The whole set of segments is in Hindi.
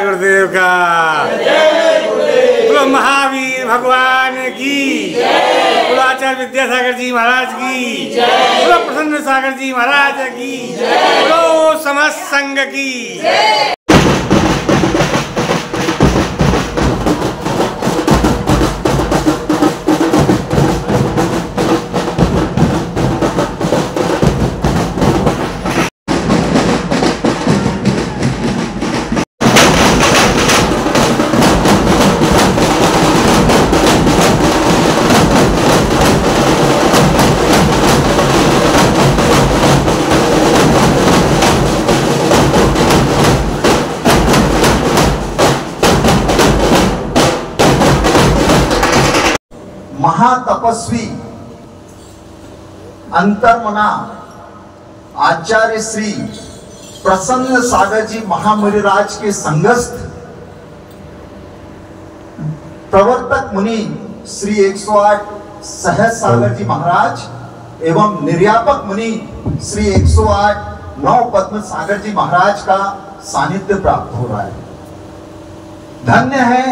गुरुदेव का बोलो, महावीर भगवान की, बोलो आचार्य विद्यासागर जी महाराज की, बोलो प्रसन्न सागर जी महाराज की, बोलो समस्त संघ की। महातपस्वी अंतर्मना आचार्य श्री प्रसन्न सागर जी महामुनिराज के संगस्थ प्रवर्तक मुनि श्री 108 सहज सागर जी महाराज एवं निर्यापक मुनि श्री 108 नौ पद्म सागर जी महाराज का सानिध्य प्राप्त हो रहा है। धन्य है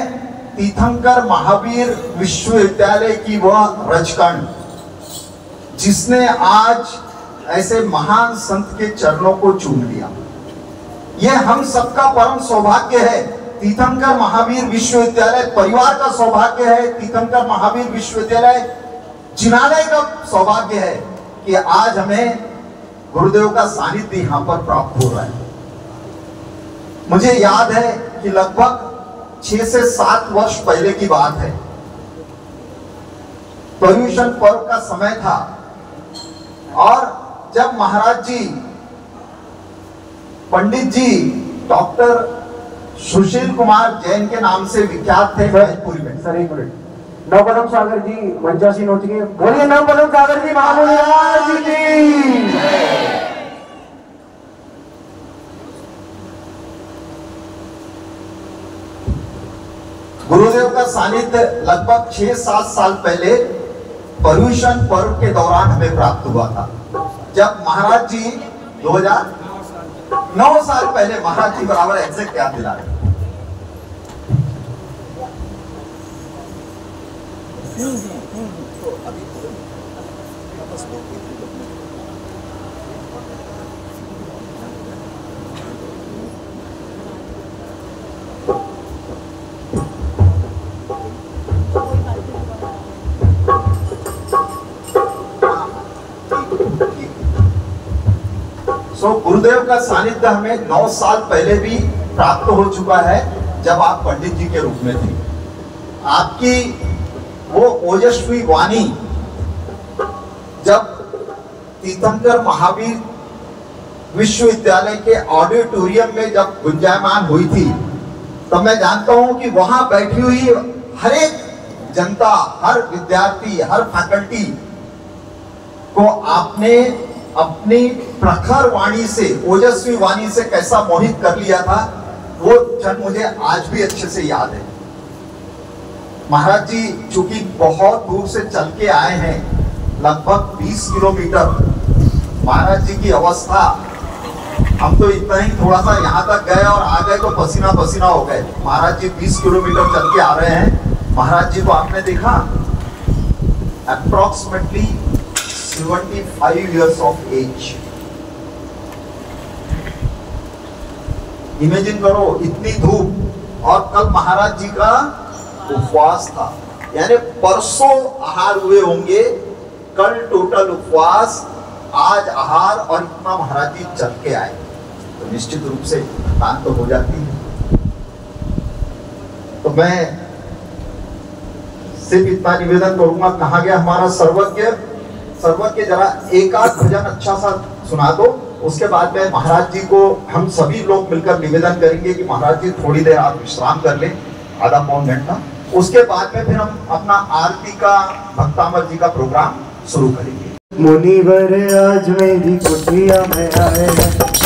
तीर्थंकर महावीर विश्वविद्यालय की वह रजकण जिसने आज ऐसे महान संत के चरणों को चूम लिया। यह हम सबका परम सौभाग्य है। तीर्थंकर महावीर विश्वविद्यालय परिवार का सौभाग्य है। तीर्थंकर महावीर विश्वविद्यालय जिनालय का सौभाग्य है कि आज हमें गुरुदेव का सानिध्य यहाँ पर प्राप्त हो रहा है। मुझे याद है कि लगभग 6 से 7 वर्ष पहले की बात है, पर्यूषण पर्व का समय था और जब महाराज जी, पंडित जी डॉक्टर सुशील कुमार जैन के नाम से विख्यात थे मैनपुरी में। सर एक मिनट, नवपदम सागर जी मंचासीन हो चुके हैं, बोलिए नवपदम सागर जी महाराज की। गुरुदेव का सानिध्य लगभग 6-7 साल पहले पर्यूषण पर्व के दौरान हमें प्राप्त हुआ था, जब महाराज जी 2009 साल पहले, महाराज जी बराबर एग्जैक्ट याद दिला रहे। गुरुदेव का सानिध्य हमें 9 साल पहले भी प्राप्त हो चुका है, जब आप पंडित जी के रूप में थे। आपकी वो ओजस्वी वाणी जब तीर्थंकर महावीर विश्वविद्यालय के ऑडिटोरियम में जब गुंजायमान हुई थी, तब मैं जानता हूं कि वहां बैठी हुई हर एक जनता, हर विद्यार्थी, हर फैकल्टी को आपने अपनी प्रखर वाणी से, ओजस्वी वाणी से कैसा मोहित कर लिया था, वो क्षण मुझे आज भी अच्छे से याद है। महाराज जी चूंकि बहुत दूर से चल के आए हैं, लगभग 20 किलोमीटर, महाराज जी की अवस्था, हम तो इतना ही थोड़ा सा यहाँ तक गए और आ गए तो पसीना पसीना हो गए। महाराज जी 20 किलोमीटर चल के आ रहे हैं। महाराज जी को आपने देखा, approximately 75 years of age। Imagine करो, इतनी धूप, और कल महाराज जी का उपवास था, यानी परसों आहार हुए होंगे, कल टोटल उपवास, आज आहार, और इतना महाराज जी चल के आए, तो निश्चित रूप से थकान तो हो जाती है। तो मैं सिर्फ इतना निवेदन करूंगा, कहा गया हमारा सर्वज्ञ, सर्वज्ञ जरा एक आध भजन अच्छा सा सुना दो, उसके बाद में महाराज जी को हम सभी लोग मिलकर निवेदन करेंगे कि महाराज जी थोड़ी देर आप विश्राम कर लें, आधा पौन घंटा, उसके बाद में फिर हम अपना आरती का, भक्तामर जी का प्रोग्राम शुरू करेंगे। मुनिवर आज मेरी कुटिया में आए,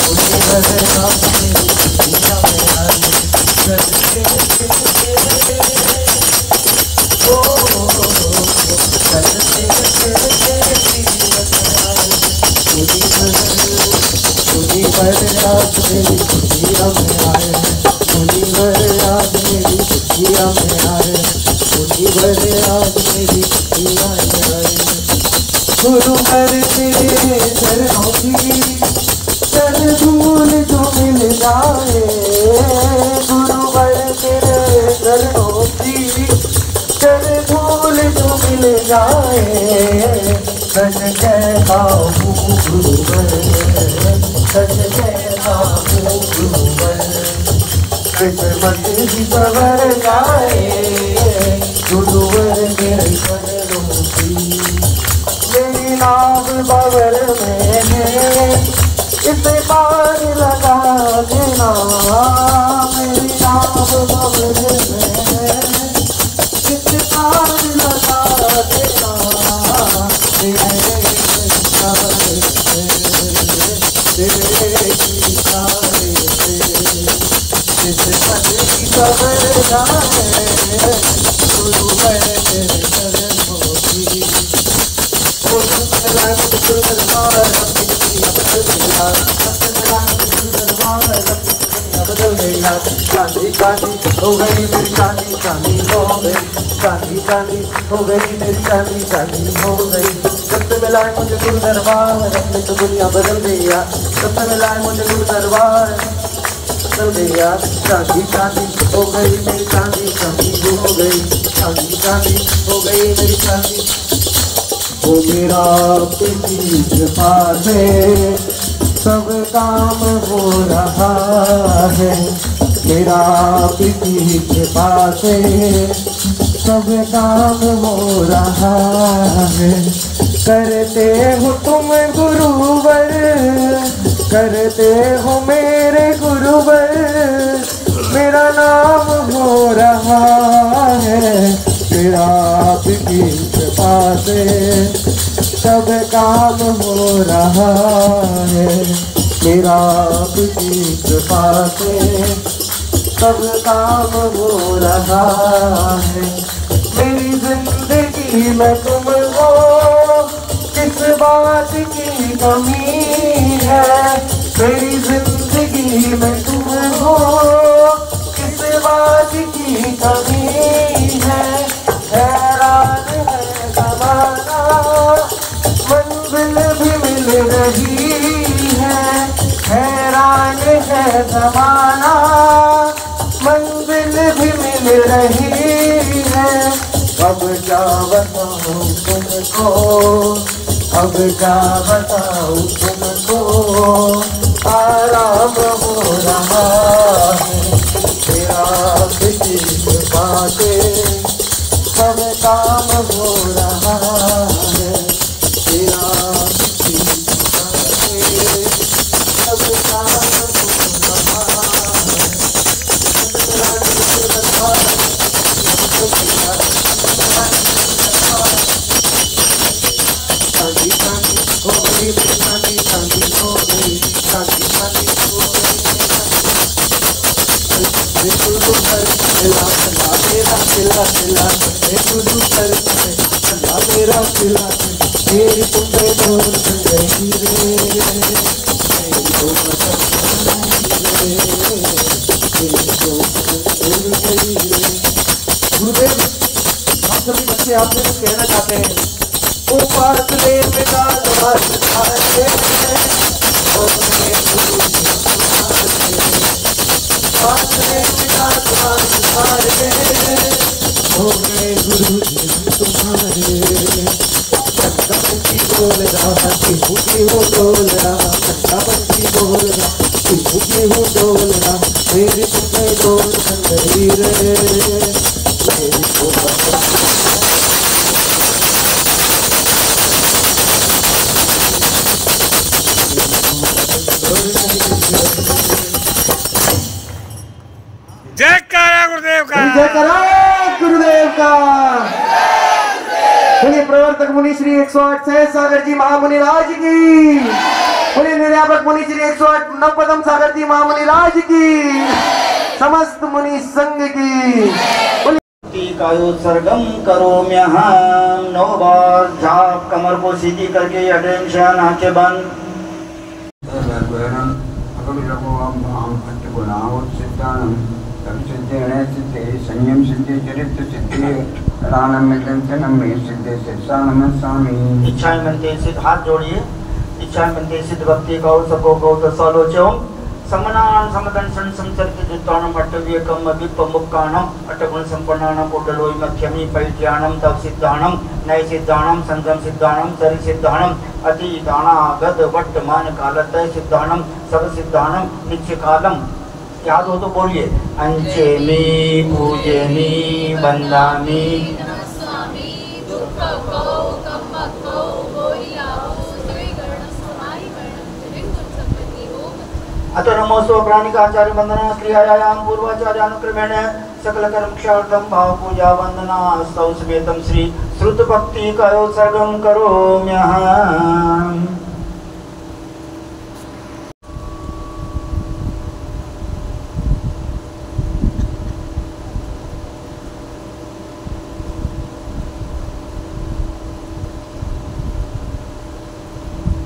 मुनिवर आज मेरी कुटिया में आए, मुनिवर आज मेरी कुटिया में आए, मुनिवर आज मेरी कुटिया में आए, मुनिवर आज मेरी कुटिया में आए। गुरुवर तेरे चरणों की चरण धूल जो मिल जाए, गुरुवर तेरे चरणों की चरण धूल जो मिल जाए, सच कहता हूँ गुरुवर, सच कहता हूँ गुरुवर, किस्मत ही सवर जाए, गुरुवर मेरे चरणों की। मेरी नाव बवर में है, इसे पार लगा देना, मेरी नाव बवर में है, इसे पार लगा देना, तेरे इशारे से, तेरे इशारे से, किस्मत की सवर जाए, गुरुवर तेरे चरणों की। चांदी चांदी हो गई मेरी चांदी, चांदी हो गई, चांदी चांदी हो गई मेरी चांदी, चांदी हो गई। जब से मिलाए मुझे गुरु दरबार, अपने तो दुनिया बदल गया, जब से मिलाए मुझे गुरु दरबार बदल गया। चांदी चांदी हो गई मेरी चांदी, चांदी हो गई, चांदी चांदी हो गई मेरी चांदी। वो मेरा मेरा आपकी कृपा से सब काम हो रहा है, मेरा आपकी कृपा से सब काम हो रहा है। करते हो तुम गुरुवर, करते हो मेरे गुरुवर, मेरा नाम हो रहा है, मेरा आपकी कृपा से सब काम हो रहा है, मेरा आपकी कृपा से सब काम हो रहा है। मेरी जिंदगी में तुमको किस बात की कमी है, मेरी जिंदगी में तुमको किस बात की कमी है। हैरान है ज़माना, मंजिल भी मिल रही है, हैरान है ज़माना, मंजिल भी मिल रही है। अब क्या बताऊं तुमको, अब क्या बताऊं तुमको, आराम हो रहा है, तेरा किसी कृपा से सब काम हो रहा है, तेरा किसी कृपा से सब काम हो रहा है। मेरी तुम्हें दूर गई गुरुदेव, आप सभी बच्चे आपसे कुछ कहना चाहते हैं। ओ पार्ले बेटा गुरु जी तुम्हारे बोल रहा कि मुझे हो डोल रहा, बंसी बोल रहा कि मुझे हो डोल रहा, मेरी तुम्हें डोल गई रे, मेरी जय करा गुरुदेव का, जय करा गुरुदेव का। बोलिए प्रवर्तक मुनि श्री 108 सहज सागर जी महामुनि राज की, बोलिए निर्यापक मुनि श्री 108 नवपदम सागर जी महामुनि राज की, समस्त मुनि संघ की। कायोत्सर्गम करोम्यहम, 9 बार जाप कमर को सीधी करके अटेंशन आंखें बंद। संयम सिद्धि चरित्र सिद्धि सिद्धि इच्छाएं बनते सिद्ध, हाथ जोड़िए। इच्छाएं बनते सिद्ध भक्ति का सबको गौत सालोचम समनान समदंसन संसर्ग जुत्तानम अट्टव्यकम विपमुक्कानम अट्टगुण संपन्नानम कोडलोई मध्यमी पैत्यानम तव सिद्धानम नय सिद्धानम संगम सिद्धानम सरि सिद्धानम अति दाना गद वर्तमान कालतय सिद्धानम सब सिद्धानम नित्य कालम। याद हो तो बोलिए। अंचेमी पूजनी वंदामी अतो नमोस्तु प्राणिक आचार्य वंदना क्रियायाम पूर्वाचार्य अनुक्रमेण सकल कर्म क्षार्थम भाव पूजा वंदना स्तव समेतम श्री श्रुत भक्ति कायोत्सर्गम करोम्यहम्।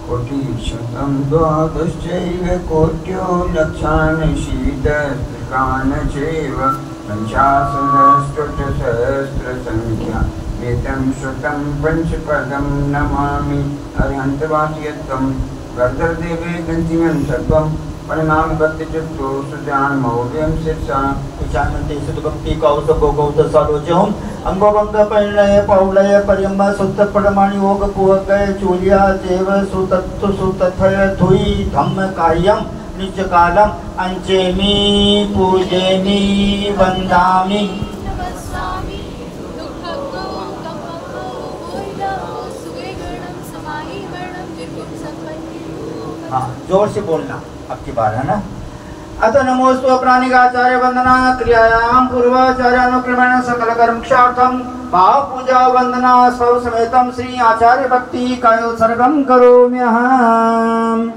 कोटिशतं द्वादशैव कोट्यो लक्षान् शीतस्त्रिकान् चैव पञ्चाशदष्टोत्तरसहस्रसङ्ख्या एतं श्रुतं पञ्चपदं नमामि अरिहन्तवासियत्वं वर्धदेवे गन्तिमं सर्वं परिणाम गति चित्तो सुध्यान महोदयम शीर्षा इच्छामन्ते सुभक्ति कौसभ गौत सालोचम अंगोभंग परिणय पौलय परियम सुत परमाणि योग पुहगय चूलिया देव सुतत्व सुतथय थुई धम्म कार्यम निज कालम अंचेमी पूजेमी वंदामि नमस्वामी दुःखको कपको ओइलहो सुवेगणं समाहि वर्णं निर्गुण सत्वन्य। हाँ, जोर से बोलना अब की बार है ना। अत नमोस्तु प्राणिकाचार्य वंदना क्रियायाम पूर्वाचार्यानुक्रमेण सकल कर्म क्षार्थम भाव पूजा वंदना स्व समेतम श्री आचार्य भक्ति कायोत्सर्गम करोम्यहम्।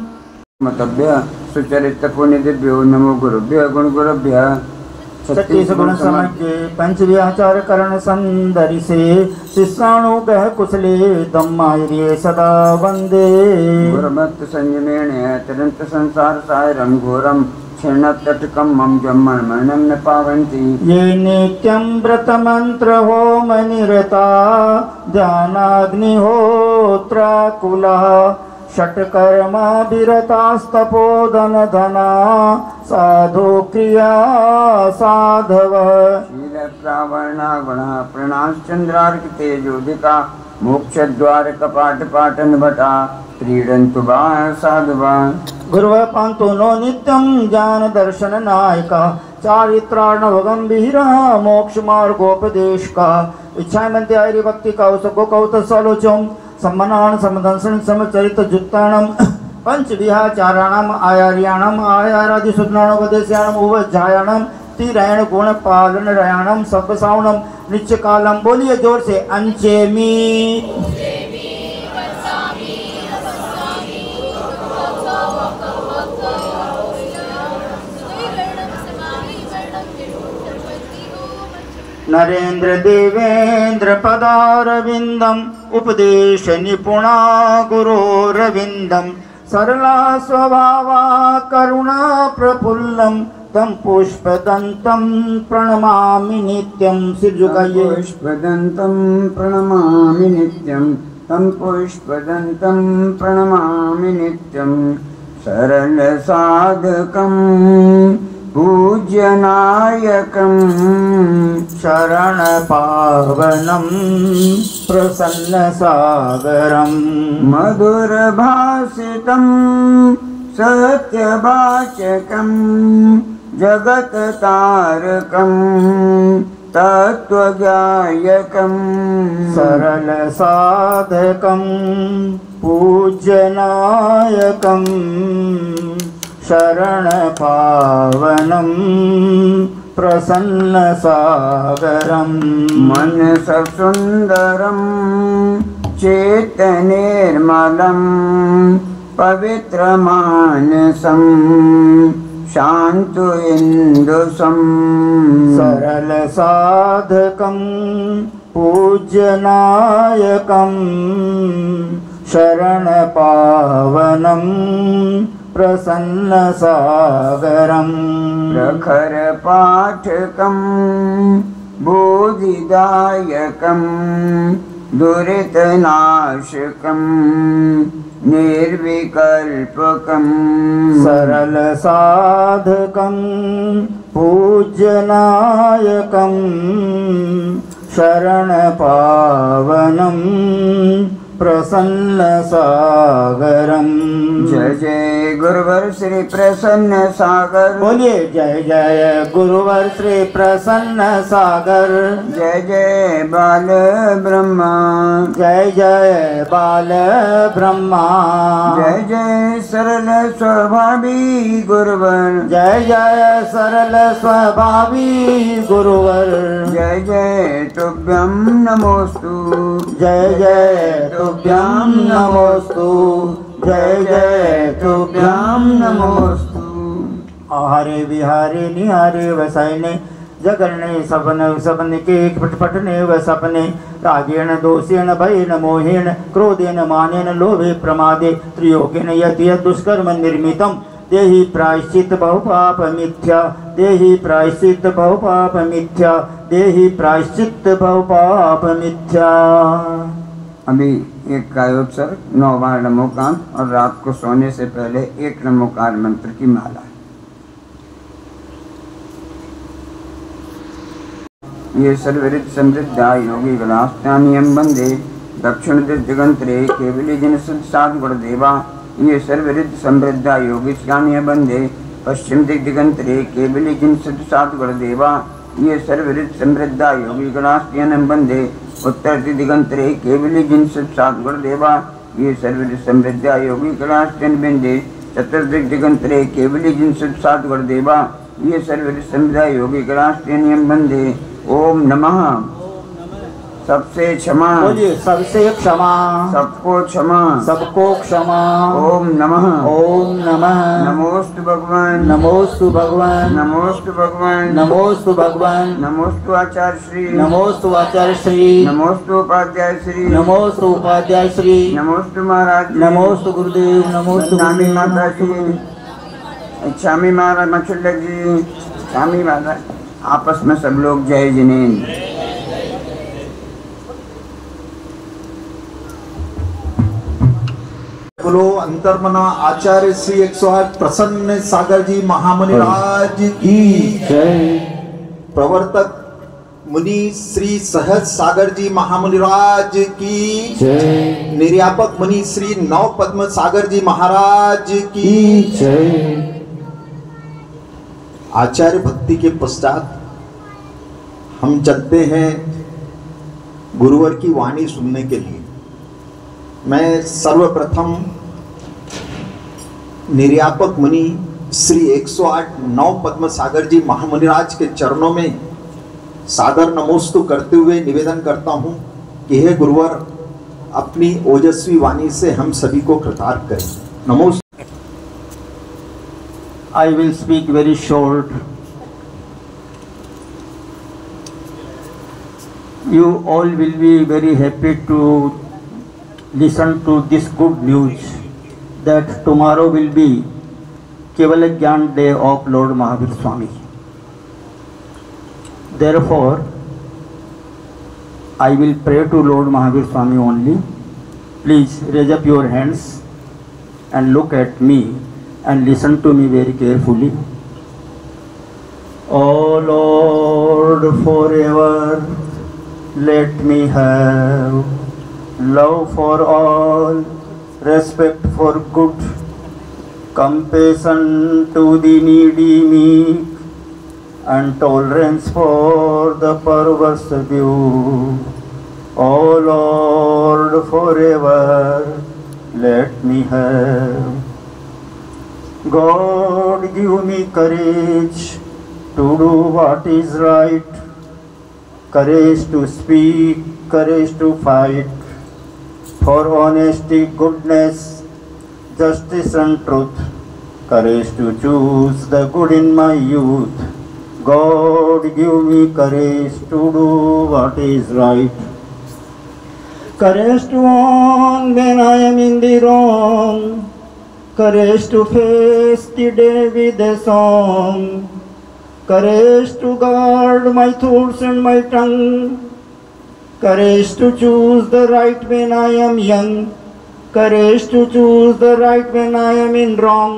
मतभ्य सुचरित पुण्यदिभ्यो नमो गुरुभ्य गुण गुरुभ्य छत्तीस गुण समज्ञे पंचव्याचार करण संदरिसे शिष्याणु गह कुशले दम्मायर्ये सदा वंदे गुरुभक्त संयमेण तरंत संसार सायरम घोरम क्षीणतटकम मम जम्मन मरणम न पावन्ति ये नित्यं व्रतमंत्र होम निरता ध्यानाग्निहोत्राकुलः षट्कर्मा विरतास्तपोदन धना साधु क्रिया साधव शील प्रावरणा गुण प्रणाश्चंद्रार्क तेजोदिका मोक्ष द्वार कपाट पाटन भटा क्रीडन्तु बा साधुवा गुरुः पांतो नो नित्यं ज्ञान दर्शन नायका चारित्रार्णव गंभीरः मोक्ष मार्गोपदेश का इच्छामन्ते हरि भक्ति कौसको कौत सलोचम सम्मनान समदंसन समचरित जुत्ताणम पंच विहाचाराणाम आयार्याणाम आयारादि सुज्ञानोपदेशाणाम उवज्जायाणाम तीरायण गुण पालन रयाणम सब सावणम नित्य कालम। बोलिए जोर से अंचेमी नरेंद्र देवेंद्र पदारविंदम उपदेश निपुणा गुरोरविंदम सरला स्वभावा करुणा प्रफुल्लम तम पुष्पदंतं प्रणमामि नित्यं। सिर झुकाइए। पुष्पदंतं प्रणमामि नित्यं तं पुष्पदंतं प्रणमामि नित्यं सरल साधकं पूज्यनायकं शरण पावनं प्रसन्न सागरं मधुर भाषितं सत्यवाचकं जगत तारकं तत्वज्ञायकं सरल साधकं पूज्यनायकं शरण पावनं प्रसन्न सागरं मनस सुंदरं चेतनिर्मलं पवित्रमानसं शान्तुइन्दुसं सरल साधकं पूज्यनायकं शरण पावनं प्रसन्न सागरं प्रखर पाठकं बोधिदायकं दुरितनाशकं निर्विकल्पकं सरल साधकं पूज्यनायकं शरण पावनं प्रसन्न सागरं। जय जय गुरुवर श्री प्रसन्न सागर। बोलिए जय जय गुरुवर श्री प्रसन्न सागर। जय जय बाल ब्रह्मा। जय जय बाल ब्रह्मा। जय जय सरल स्वभावी गुरुवर। जय जय सरल स्वभावी गुरुवर। जय जय तुभ्यं नमोस्तु। जय जय तुभ्यं नमोस्तु। जय जय तुभ्यं नमोस्तु। आहारे विहारे निहारे वसैने जगरणे सपन सपन के पटपटने व सपने रागेण दोषेण भयेन मोहेन क्रोधेन मानेन लोभे प्रमादे त्रियोगेन यत् यत् दुष्कर्म निर्मितं देहि प्रायश्चित बहुपाप मिथ्या। देहि प्रायश्चित बहुपाप मिथ्या। देहि प्रायश्चित बहुपाप मिथ्या। अभी एक गायोत्सर्ग 9 बार नमोकांत और रात को सोने से पहले 1 नमोकार मंत्र की माला। ये सर्वरित समृद्धा योगी गलास्तानियम बंदे दक्षिण दिगंतरे केवली जन साध गुणदेवा। ये सर्वरित समृद्धा योगी स्नानिय बंदे पश्चिम दिगंतरे केवली जन साध गुणदेवा। ये सर्वरित समृद्धा योगी गणास्तानियम बंदे उत्तर दिगंतरे केवली जिन साध गुणदेवा। ये सर्वरित समृद्धा योगी गणास्तानियम बंदे चतुर्दिक दिगंतरे केवली जिन साध गुणदेवा। ये सर्वरित समृद्धा योगी गणास्तानियम बंदे। ओम नमः। सबसे क्षमा, बोलिए सबसे क्षमा, सबको क्षमा, सबको क्षमा। ओम नमः। ओम नमः। नमोस्तु भगवान, नमोस्तु भगवान, नमोस्तु भगवान, नमोस्तु भगवान, नमोस्तु आचार्य श्री, नमोस्तु आचार्य श्री, नमोस्तु उपाध्याय श्री, नमोस्तु उपाध्याय श्री, नमोस्तु महाराज, नमोस्तु गुरुदेव, नमोस्तु स्वामी गुरुदेव, माता जी, स्वामी महाराज मछुल्लक जी, स्वामी महाराज। आपस में सब लोग जय जिनेन्द्र। बोलो अंतर्मना आचार्य श्री 108 प्रसन्न सागर जी महामुनिराज की जय। प्रवर्तक मुनि श्री सहज सागर जी महामुनिराज की जय। निर्यापक मुनि श्री नव पद्म सागर जी महाराज की जय। आचार्य भक्ति के पश्चात हम चलते हैं गुरुवर की वाणी सुनने के लिए। मैं सर्वप्रथम निर्यापक मुनि श्री 108 नव पद्म सागर जी महामुनिराज के चरणों में सादर नमोस्तु करते हुए निवेदन करता हूं कि हे गुरुवर अपनी ओजस्वी वाणी से हम सभी को कृतार्थ करें। नमोस्तु। I will speak very short. You all will be very happy to listen to this good news that tomorrow will be Kevala Gyan Day of Lord Mahavir Swami. Therefore, I will pray to Lord Mahavir Swami only. Please raise up your hands and look at me and listen to me very carefully. O Lord, forever let me have love for all, respect for good, compassion to the needy meek, and tolerance for the perverse view. O Lord, forever let me have. God, give me courage to do what is right, courage to speak, courage to fight for honesty, goodness, justice and truth, courage to choose the good in my youth. God, give me courage to do what is right, courage to own when I am in the wrong, courage to face the day with a song, courage to guard my thoughts and my tongue, courage to choose the right when I am young, courage to choose the right when I am in wrong.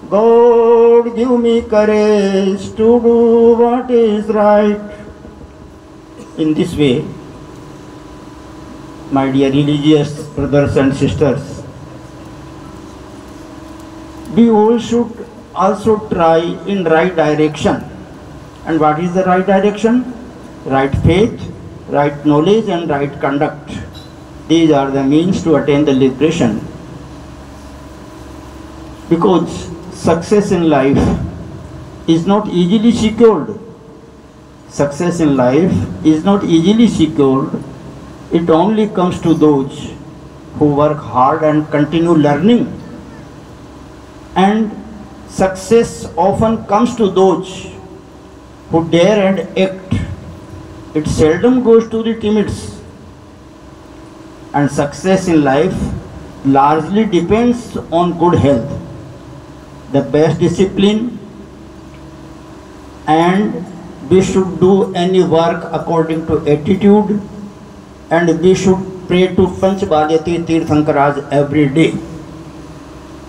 God, give me courage to do what is right. In this way, my dear religious brothers and sisters, we all should also try in right direction. And what is the right direction? Right faith, right knowledge and right conduct. These are the means to attain the liberation. Because success in life is not easily secured. Success in life is not easily secured. It only comes to those who work hard and continue learning. And success often comes to those who dare and act. It seldom goes to the timids. And success in life largely depends on good health, the best discipline, and we should do any work according to attitude, and we should pray to Panchbalyati Tirthankaraj every day.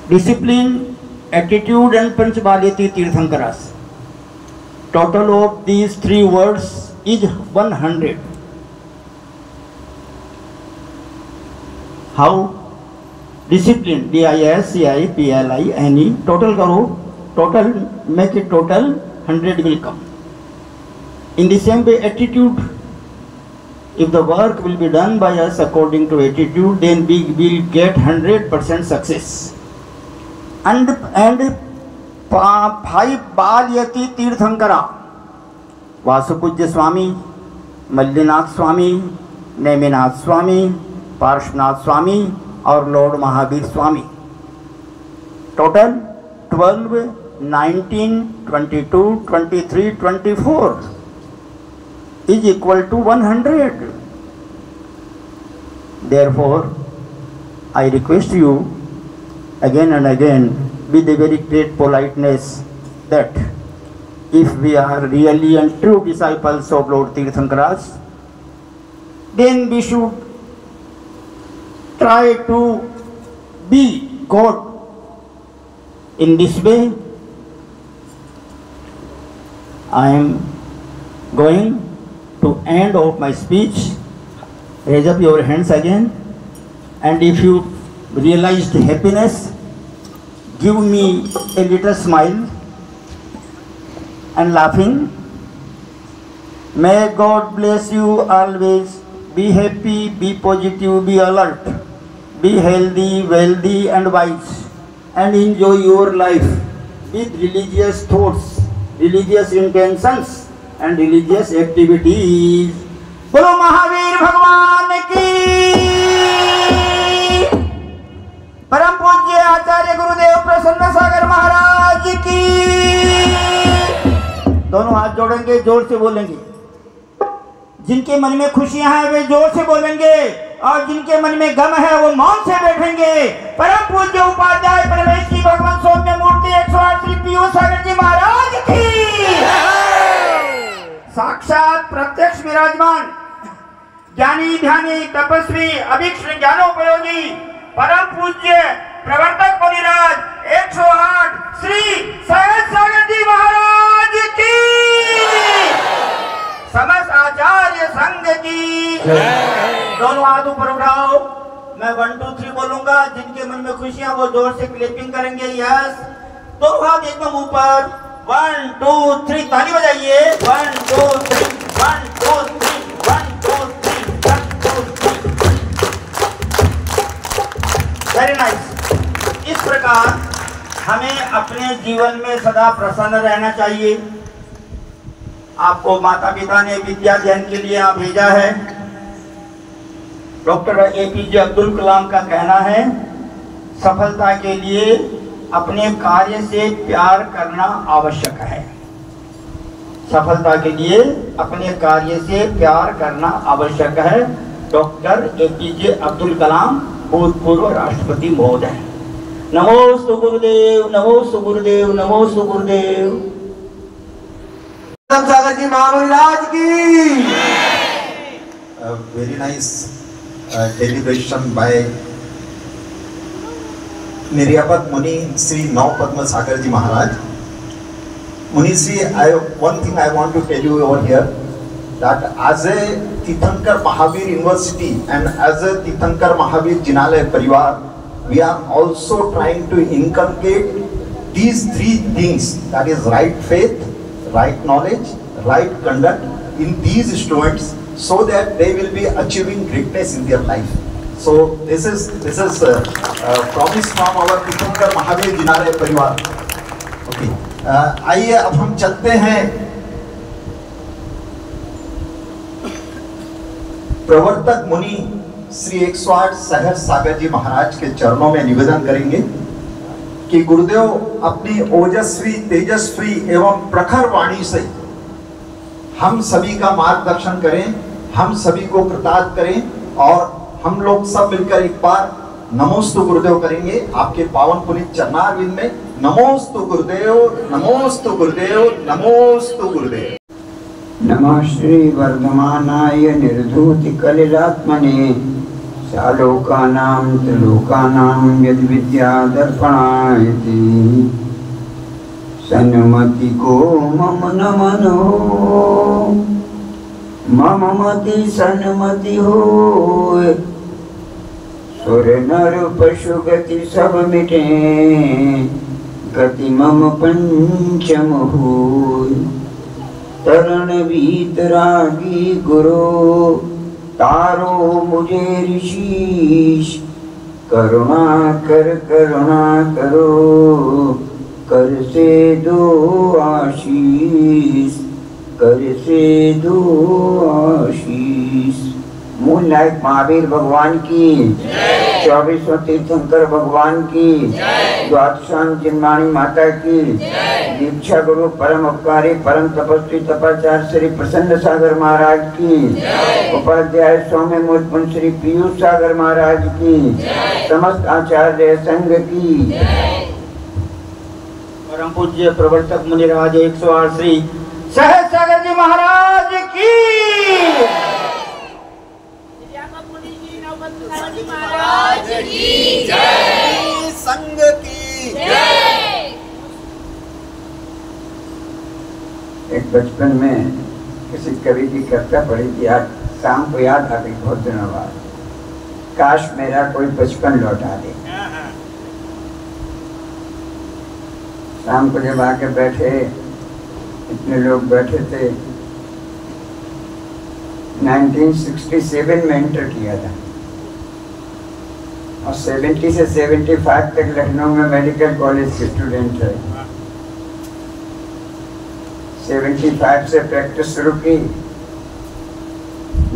Discipline, attitude and Panchbalyati Tirthankaraj. Total of these three words is 100. How? Discipline, DISCIPLINE, total karo, total, make it total, 100 will come. In the same way, attitude, if the work will be done by us according to attitude, then we will get 100% success. And 5 Balyati Tirthankara, Vasupujya Swami, Mallinath Swami, Neminath Swami, Parshnath Swami और Lord Mahavir Swami. Total 12, 19, 22, 23, 24 is equal to 100. Therefore, I request you again and again with a very great politeness that if we are really and true disciples of Lord Tirthankaraj, then we should try to be God in this way. I am going to end of my speech. Raise up your hands again, and if you realized happiness, give me a little smile and laughing. May God bless you always. Be happy, be positive, be alert, be healthy, wealthy and wise, and enjoy your life with religious thoughts, religious intentions and religious activities. बोलो महावीर भगवान की, परम पूज्य आचार्य गुरुदेव प्रसन्न सागर महाराज की. दोनों हाथ जोड़ेंगे, जोर से बोलेंगे. जिनके मन में खुशियां हैं वे जोर से बोलेंगे, और जिनके मन में गम है वो मौन से बैठेंगे. परम पूज्य उपाध्याय परमेश्वरी भगवान सौम्य मूर्ति 108 श्री पीयूष सागर जी महाराज की. साक्षात प्रत्यक्ष विराजमान ज्ञानी ध्यानी तपस्वी अभीक्ष्ण ज्ञानोपयोगी परम पूज्य प्रवर्तक मुनिराज 108 श्री सहज सागर जी महाराज की. समस्त आचार्य संघ की. दोनों हाथ ऊपर उठाओ. मैं 1, 2, 3 बोलूंगा. जिनके मन में खुशियां वो जोर से क्लैपिंग करेंगे. यस, दोनों हाथ एकदम ऊपर. 1, 2, 3 ताली बजाइए. 1, 2, 3, 1, 2, 3, 1, 2, 3, 1, 2, 3. Very nice. इस प्रकार हमें अपने जीवन में सदा प्रसन्न रहना चाहिए. आपको माता पिता ने विद्या अध्ययन के लिए यहाँ भेजा है. डॉक्टर APJ अब्दुल कलाम का कहना है, सफलता के लिए अपने कार्य से प्यार करना आवश्यक है. सफलता के लिए अपने कार्य से प्यार करना आवश्यक है. डॉक्टर APJ अब्दुल कलाम, भूतपूर्व राष्ट्रपति महोदय. नमोस्तु गुरुदेव, नमोस्तु गुरुदेव, नमोस्तु गुरुदेव. सागर जी महाराज की. Very nice deliberation by Niryapat Muni Sri Nau Padma Sagar ji Maharaj. Muni Sri, one thing I want to tell you over here, that as a Tirthankar Mahavir University and as a Tirthankar Mahavir Jinalaya Parivar, we are also trying to inculcate these 3 things, that is right faith, right knowledge, right conduct in these students, so that they will be achieving greatness in their life. So this is promise from our Tirthankar Mahavir Jinalaya Parivar. Okay. आइए अब हम चलते हैं प्रवर्तक मुनि श्री 108 सहज सागर जी महाराज के चरणों में निवेदन करेंगे कि गुरुदेव अपनी ओजस्वी, तेजस्वी एवं प्रखर वाणी से हम सभी का मार्गदर्शन करें, हम सभी को कृतार्थ करें, और हम लोग सब मिलकर एक बार नमोस्तु गुरुदेव करेंगे आपके पावन पुनीत चरणारविंद में. नमोस्तु गुरुदेव, नमोस्तु गुरुदेव, नमोस्तु गुरुदेव. नमः श्री वर्धमानाय निर्धूति कलिलात्मने सालोकानां त्रिलोकानां यद् विद्या दर्पणायति सन्मति को मम नमनो मम मति सन्मति होय सुर नर पशु गति सब मिटे गति मम पंचम होय तरण वीतरागी गुरु तारो मुझे ऋषिश करुणा करो कर से दो आशीष कर से दो आशीष। मूल नायक महावीर भगवान की 24वें तीर्थंकर भगवान की द्वादशांग जिनमाणी माता की दीक्षा गुरु परम उपकारी परम तपस्वी तपाचार्य श्री प्रसन्न सागर महाराज की उपाध्याय स्वामी मूर्ति श्री पीयूष सागर महाराज की समस्त आचार्य संघ की परम पूज्य प्रवर्तक मुनिराज 108 श्री सहज सागर जी महाराज की महाराज की जय संघ की जय। एक बचपन में किसी कवि की कविता पढ़ी थी, आज शाम को याद आ गई बहुत दिनों बाद। काश मेरा कोई बचपन लौटा दे। शाम को जब आके बैठे, इतने लोग बैठे थे, 1967 में इंटर किया था और 70 से 75 तक लखनऊ में मेडिकल कॉलेज के स्टूडेंट रहे। 75 से प्रैक्टिस शुरू की,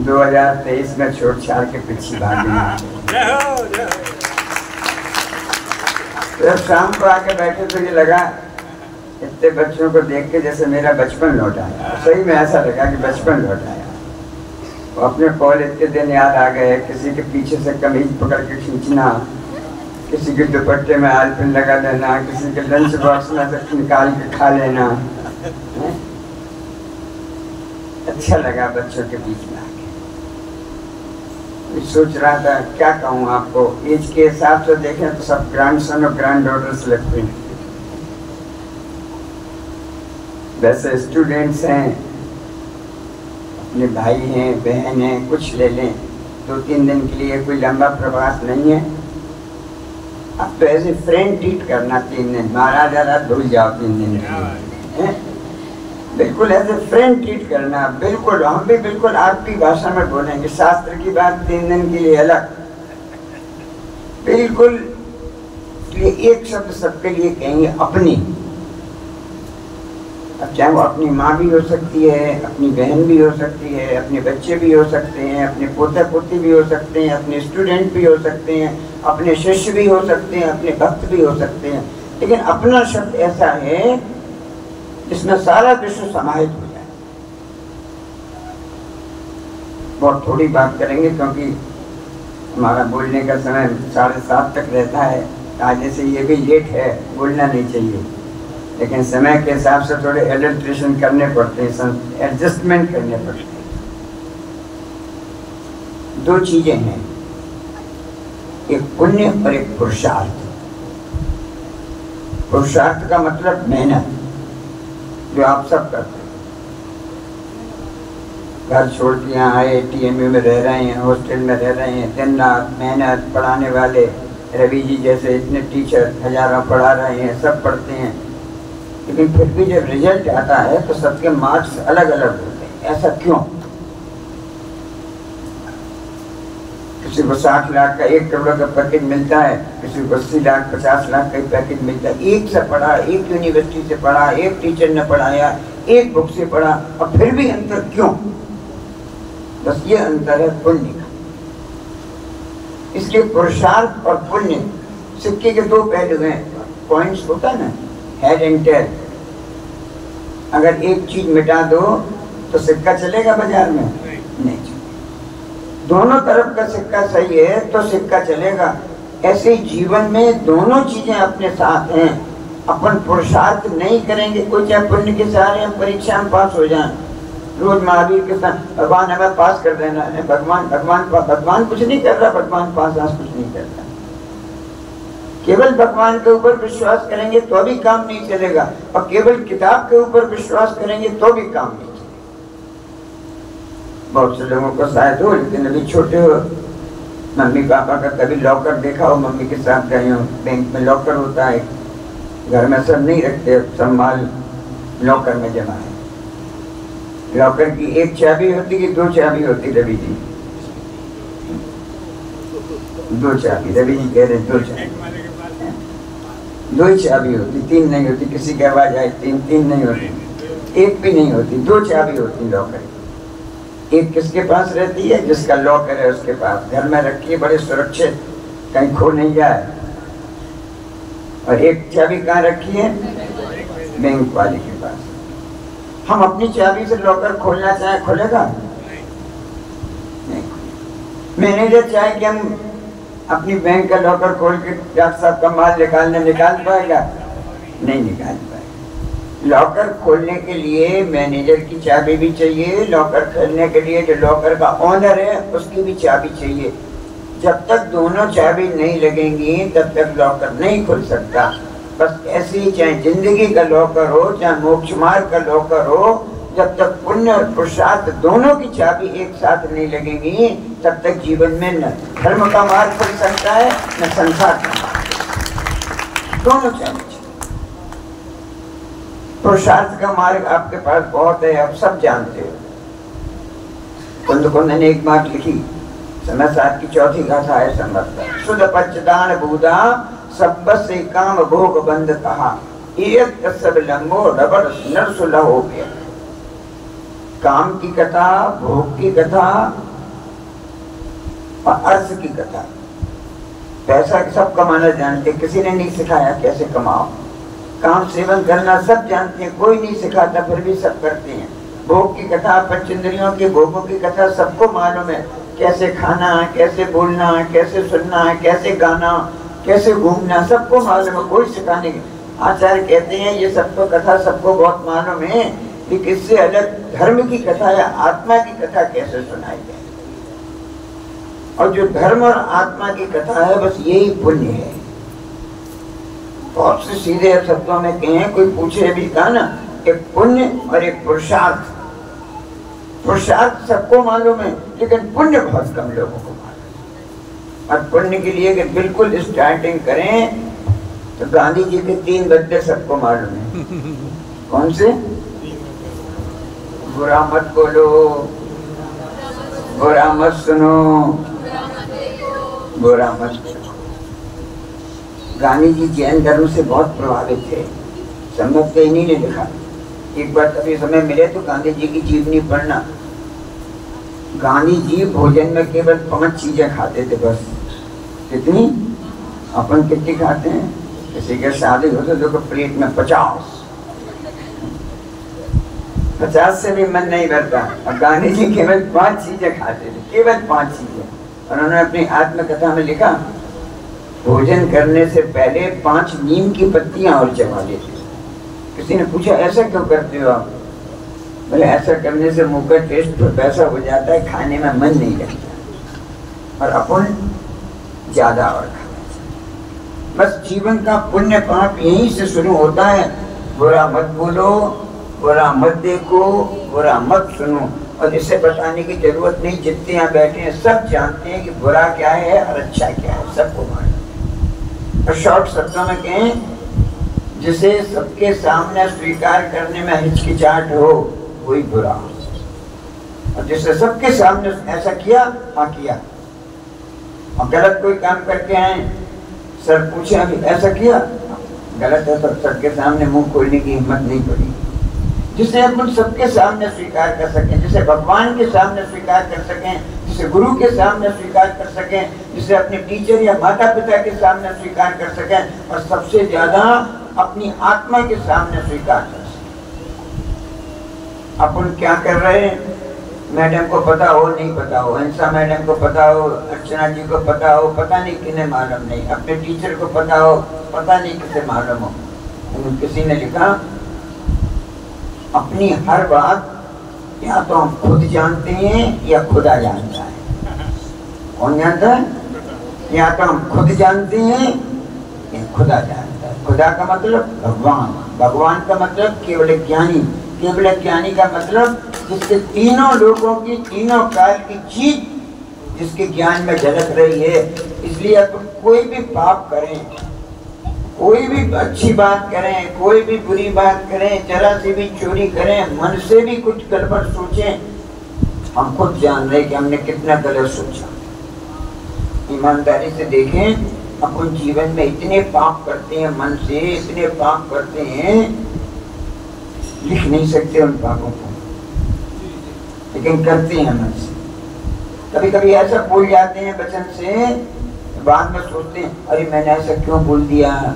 2023 में छोड़ छाड़ के पीछे भागने। जब शाम को आके बैठे तो ये लगा इतने बच्चों को देख के जैसे मेरा बचपन लौट आया। सही में ऐसा लगा कि बचपन लौट आया। अपने कॉलेज के दिन याद आ गए, किसी के पीछे से कमीज पकड़ के खींचना, किसी के दुपट्टे में आलपिन लगा देना, किसी के लंच बॉक्स में से निकाल के खा लेना। अच्छा लगा बच्चों के बीच में आके। सोच रहा था क्या कहूँ आपको, एज के हिसाब से देखें तो सब ग्रैंडसन और ग्रैंड डॉटर्स लगते हैं। वैसे स्टूडेंट्स हैं, अपने भाई हैं, बहन हैं, कुछ ले लें, 2-3 दिन के लिए कोई लंबा प्रवास नहीं है। अब तो ऐसे फ्रेंड ट्रीट करना 3 दिन, महाराज भूल जाओ 3 दिन के लिए, बिल्कुल ऐसे फ्रेंड ट्रीट करना। बिल्कुल हम भी बिल्कुल आपकी भाषा में बोलेंगे, शास्त्र की बात 3 दिन के लिए अलग, बिल्कुल एक शब्द सबके लिए कहेंगे अपनी। अब चाहे वो अपनी माँ भी हो सकती है, अपनी बहन भी हो सकती है, अपने बच्चे भी हो सकते हैं, अपने पोता पोती भी हो सकते हैं, अपने स्टूडेंट भी हो सकते हैं, अपने शिष्य भी हो सकते हैं, अपने भक्त भी हो सकते हैं। लेकिन अपना शब्द ऐसा है जिसमें सारा विश्व समाहित हो जाए। बहुत थोड़ी बात करेंगे क्योंकि हमारा बोलने का समय 7:30 तक रहता है। आज जैसे ये भी लेट है, बोलना नहीं चाहिए, लेकिन समय के हिसाब से थोड़े एडल्ट्रेशन करने पड़ते हैं, एडजस्टमेंट करने पड़ते हैं। 2 चीजें हैं, एक पुण्य और एक पुरुषार्थ। पुरुषार्थ का मतलब मेहनत, जो आप सब करते हैं। घर छोड़ के यहाँ आए, TMU में रह रहे हैं, हॉस्टल में रह रहे हैं, दिन रात मेहनत, पढ़ाने वाले रवि जी जैसे इतने टीचर हजारों पढ़ा रहे हैं, सब पढ़ते हैं, लेकिन फिर भी जब रिजल्ट आता है तो सबके मार्क्स अलग अलग होते हैं। ऐसा क्यों? किसी को 60 लाख का 1 करोड़ का पैकेज मिलता है, किसी को 80 लाख 50 लाख का पैकेज मिलता है। एक से पढ़ा, एक यूनिवर्सिटी से पढ़ा, एक टीचर ने पढ़ाया, एक बुक से पढ़ा, और फिर भी अंतर क्यों? बस ये अंतर है पुण्य का। इसके पुरुषार्थ और पुण्य सिक्के के 2 पहलू हैं। पॉइंट्स होता है ना, हेड एंड टेल। अगर एक चीज मिटा दो तो सिक्का चलेगा बाजार में? नहीं चलेगा। दोनों तरफ का सिक्का सही है तो सिक्का चलेगा। ऐसे जीवन में दोनों चीजें अपने साथ हैं। अपन पुरुषार्थ नहीं करेंगे, कोई चाहे पुण्य के सहारे हम परीक्षा में पास हो जाएं, रोज महावीर के साथ भगवान हमें पास कर देना है, भगवान कुछ नहीं कर रहा, भगवान पास कुछ नहीं कर रहा। केवल भगवान के ऊपर विश्वास करेंगे तो भी काम नहीं चलेगा, और केवल किताब के ऊपर विश्वास करेंगे तो भी काम नहीं चलेगा। बहुत से लोगों को शायद हो, लेकिन अभी छोटे हो, मम्मी पापा का कभी लॉकर देखा हो, मम्मी के साथ गए हो, बैंक में लॉकर होता है, घर में सब नहीं रखते, सब माल लॉकर में जमा है। लॉकर की एक चाबी होती कि दो चाबी होती? रवि जी दो चाबी, रवि जी कह रहे दो चाबी, दो ही चाबी होती, तीन नहीं होती। किसी की आवाज आए तीन नहीं होती, एक भी नहीं होती, दो चाबी होती लॉकर। एक किसके पास रहती है? जिसका लॉकर है उसके पास, घर में रखी है, बड़े सुरक्षित, कहीं खो नहीं जाए। और एक चाबी कहाँ रखी है? बैंक वाले के पास। हम अपनी चाबी से लॉकर खोलना चाहे खोलेगा? नहीं। मैनेजर चाहे कि हम अपनी बैंक का लॉकर खोल के डॉक्टर साहब का माल निकाल पाएगा? नहीं निकाल पाएगा। लॉकर खोलने के लिए मैनेजर की चाबी भी चाहिए, लॉकर खोलने के लिए जो लॉकर का ओनर है उसकी भी चाबी चाहिए। जब तक दोनों चाबी नहीं लगेंगी तब तक लॉकर नहीं खुल सकता। बस ऐसे ही चाहे जिंदगी का लॉकर हो, चाहे मोक्ष मार्ग का लॉकर हो, जब तक पुण्य और पुरुषार्थ दोनों की चाबी एक साथ नहीं लगेंगी तब तक जीवन में न धर्म का मार्ग खुल सकता है न संसार का मार्ग। दोनों चाबी। पुरुषार्थ का मार्ग आपके पास बहुत है, आप सब जानते हो। कुंद ने एक बात लिखी, समय साथ की चौथी गाथा है संवत्सर। शुद्ध पच्चदान भूदा सबसे काम भोग बंद कहा, एक सब लंगो रबड़ नरसुलह हो गया। काम की कथा, भोग की कथा और अर्थ की कथा। पैसा सब कमाना जानते, किसी ने नहीं सिखाया कैसे कमाओ। काम सेवन करना सब जानते हैं, कोई नहीं सिखाता, फिर भी सब करते हैं। भोग की कथा, पंचेंद्रियों के भोगों की कथा सबको मालूम है, कैसे खाना, कैसे बोलना, कैसे सुनना, कैसे गाना, कैसे घूमना, सबको मालूम है, कोई सिखाने की। आचार्य कहते हैं ये सबको कथा सबको बहुत मालूम है कि किससे अलग धर्म की कथा या आत्मा की कथा कैसे सुनाई जाए। और जो धर्म और आत्मा की कथा है बस यही पुण्य है। बहुत से सीधे शब्दों में कहें, कोई पूछे भी कहा ना, एक पुण्य और एक पुरुषार्थ। पुरुषार्थ सबको मालूम है लेकिन पुण्य बहुत कम लोगों को मालूम। और पुण्य के लिए अगर बिल्कुल स्टार्टिंग करें तो गांधी जी के 3 गद्य सबको मालूम है। कौन से? बुरा मत बोलो, बुरा मत सुनो, बुरा मत करो। गांधी जी जैन धर्म से बहुत प्रभावित थे, संभव से इन्हीं ने लिखा। एक बार कभी समय मिले तो गांधी जी की जीवनी पढ़ना। गांधी जी भोजन में केवल 5 चीजें खाते थे बस। कितनी? अपन कितनी खाते हैं? किसी के शादी हो तो प्लेट में 50 से भी मन नहीं भरता। अब गांधी जी केवल 5 चीजें खाते थे, केवल 5 चीजें। और उन्होंने अपनी आत्मकथा में लिखा, भोजन करने से पहले 5 नीम की पत्तियां और चबा लेते। किसी ने पूछा ऐसा क्यों करते हो आप? बोले ऐसा करने से मुंह का टेस्ट वैसा हो जाता है, खाने में मन नहीं लगता और अपन ज्यादा और खाना। बस जीवन का पुण्य पाप यहीं से शुरू होता है। बुरा मत बोलो, बुरा मत देखो, बुरा मत सुनो। और इसे बताने की जरूरत नहीं, जितने यहाँ बैठे हैं सब जानते हैं कि बुरा क्या है और अच्छा क्या है, सबको मालूम। और शॉर्ट शब्दों में कहें, जिसे सबके सामने स्वीकार करने में हिचकिचाहट हो वही बुरा, और जिसे सबके सामने ऐसा किया हाँ किया। और गलत कोई काम करके आए, सर पूछे अभी ऐसा किया, गलत है, तो सबके सामने मुंह खोलने की हिम्मत नहीं पड़ी। जिसे अपन सबके सामने स्वीकार कर सकें, जिसे भगवान के सामने स्वीकार कर सकें, जिसे गुरु के सामने स्वीकार कर सकें, जिसे अपने टीचर या माता पिता के सामने स्वीकार कर सकें, और सबसे ज्यादा अपनी आत्मा के सामने स्वीकार कर सकें। अपन क्या कर रहे हैं? मैडम को पता हो नहीं पता हो, हंसा मैडम को पता हो, अर्चना जी को पता हो, पता नहीं किन्हें मालूम नहीं, अपने टीचर को पता हो, पता नहीं किसे मालूम हो। किसी ने लिखा, अपनी हर बात या तो हम खुद जानते हैं या खुदा जानता है। कौन जानता है? या तो हम खुद जानते हैं या खुदा जानता है। खुदा का मतलब भगवान, भगवान का मतलब केवल ज्ञानी, केवल ज्ञानी का मतलब जिसके तीनों लोगों की, तीनों काल की चीज जिसके ज्ञान में झलक रही है। इसलिए अब कोई भी पाप करें, कोई भी अच्छी बात करें, कोई भी बुरी बात करें, जरा सी भी चोरी करें, मन से भी कुछ गड़बड़ सोचें, हम खुद जान रहे कि हमने कितना गलत सोचा। ईमानदारी से देखें, अपन जीवन में इतने पाप करते हैं, मन से इतने पाप करते हैं, लिख नहीं सकते उन पापों को, लेकिन करते हैं मन से। कभी कभी ऐसा बोल जाते हैं वचन से, बाद में सोचते हैं अरे मैंने ऐसा क्यों बोल दिया,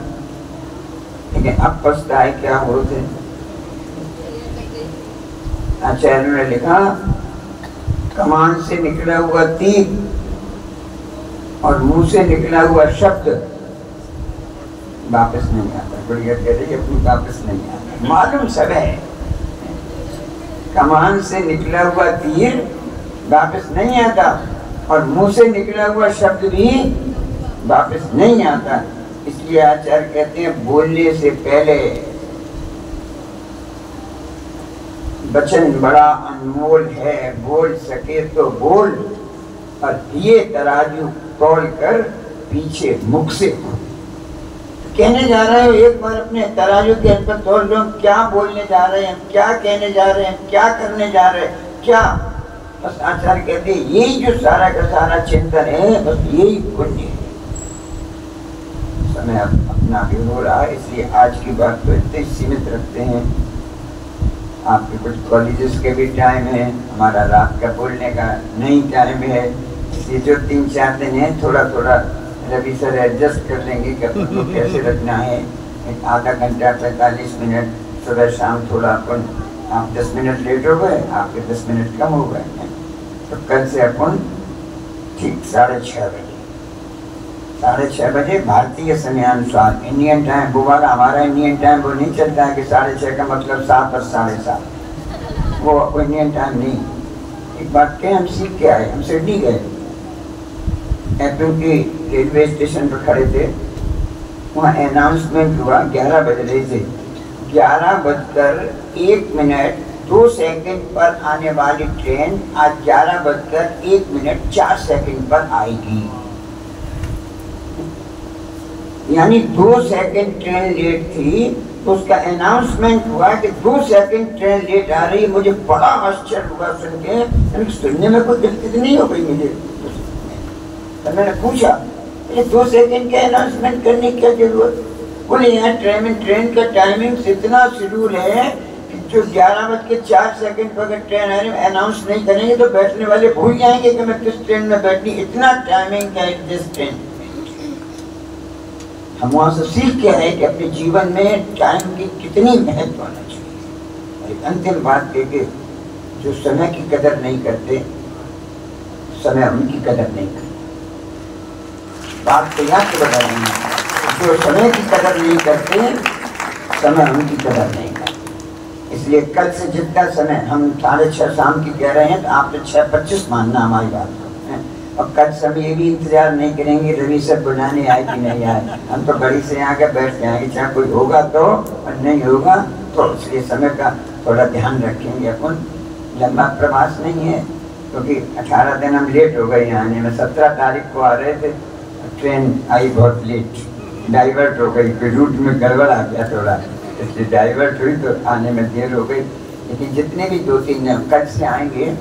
लेकिन अब पछताए क्या होते। आचार्य ने लिखा, कमान से निकला हुआ तीर और मुंह से निकला हुआ शब्द वापस नहीं आता। बढ़िया कह रही अपनी वापस नहीं आता, मालूम सब है। कमान से निकला हुआ तीर वापस नहीं आता और मुंह से निकला हुआ शब्द भी वापस नहीं आता। इसलिए आचार्य कहते हैं बोलने से पहले वचन बड़ा अनमोल है, बोल सके तो बोल, और ये तराजू तोड़ कर पीछे मुख से। कहने जा रहे हो, एक बार अपने तराजू के अंदर तोड़ लो, क्या बोलने जा रहे हैं, क्या कहने जा रहे हैं, क्या करने जा रहे हैं, क्या। बस आचार्य कहते हैं यही जो सारा का सारा चिंतन है, बस यही पुण्य है। समय अपना भी हो रहा है, इसलिए आज की बात तो इतने सीमित रखते हैं। आपके कुछ कॉलेजेस के भी टाइम है, हमारा रात का बोलने का नहीं टाइम है, इसलिए जो 3-4 दिन है थोड़ा थोड़ा रवि सर एडजस्ट कर लेंगे कि अपन को कैसे रखना है। एक आधा घंटा 45 मिनट सुबह शाम, थोड़ा अपन आप 10 मिनट लेट हो गए, आपके 10 मिनट कम हो गए, तो कल से अपन ठीक 6:30 बजे, 6:30 बजे भारतीय समयानुसार, इंडियन टाइम वो वाला हमारा इंडियन टाइम वो नहीं चलता है कि 6:30 का मतलब 7 और 7:30, वो इंडियन टाइम नहीं। एक बात के हम सीख के आए, हम सिडनी गए, एप्रिल की रेलवे स्टेशन पर खड़े थे, वहाँ अनाउंसमेंट हुआ 11 बज रहे थे, 11:01 पर आने वाली ट्रेन आज 11:01 पर आएगी। यानी 2 सेकंड ट्रेन लेट थी, तो उसका अनाउंसमेंट हुआ कि 2 सेकंड ट्रेन लेट आ रही। मुझे बड़ा आश्चर्य हुआ सुन के, सुनने में कोई दिक्कत नहीं हो गई मुझे। तो मैंने पूछा 2 सेकंड के अनाउंसमेंट करने की क्या जरूरत। बोले यहाँ ट्रेन का टाइमिंग इतना शेड्यूल है कि जो 11:04 पर अगर ट्रेन अनाउंस नहीं करेंगे तो बैठने वाले भूल जाएंगे कि मैं किस ट्रेन में बैठनी। इतना टाइमिंग का जिस ट्रेन। हम वहाँ से सीख के आए कि अपने जीवन में टाइम की कितनी महत्व होना चाहिए। एक अंतिम बात कह के, जो समय की कदर नहीं करते, समय उनकी कदर नहीं करते। बात तो याद से बता रही है, जो समय की कदर नहीं करते, समय उनकी कदर नहीं करते। इसलिए कल से जितना समय हम 6:30 शाम की कह रहे हैं, तो आपने 6:25 मानना हमारी बात को। अब कल सब ये भी इंतजार नहीं करेंगे रवि सर बुलाने आए कि नहीं आए, हम तो बड़ी से यहाँ के बैठ जाएंगे, चाहे कोई होगा तो और नहीं होगा तो। इसलिए समय का थोड़ा ध्यान रखेंगे। अपन लंबा प्रवास नहीं है, क्योंकि 18 दिन हम लेट हो गए आने में। 17 तारीख को आ रहे थे, ट्रेन आई बहुत लेट, डाइवर्ट हो गई, कोई रूट में गड़बड़ आ गया थोड़ा, इसलिए डाइवर्ट हुई तो आने में देर हो गई। लेकिन जितने भी 2-3 दिन कल से आएंगे,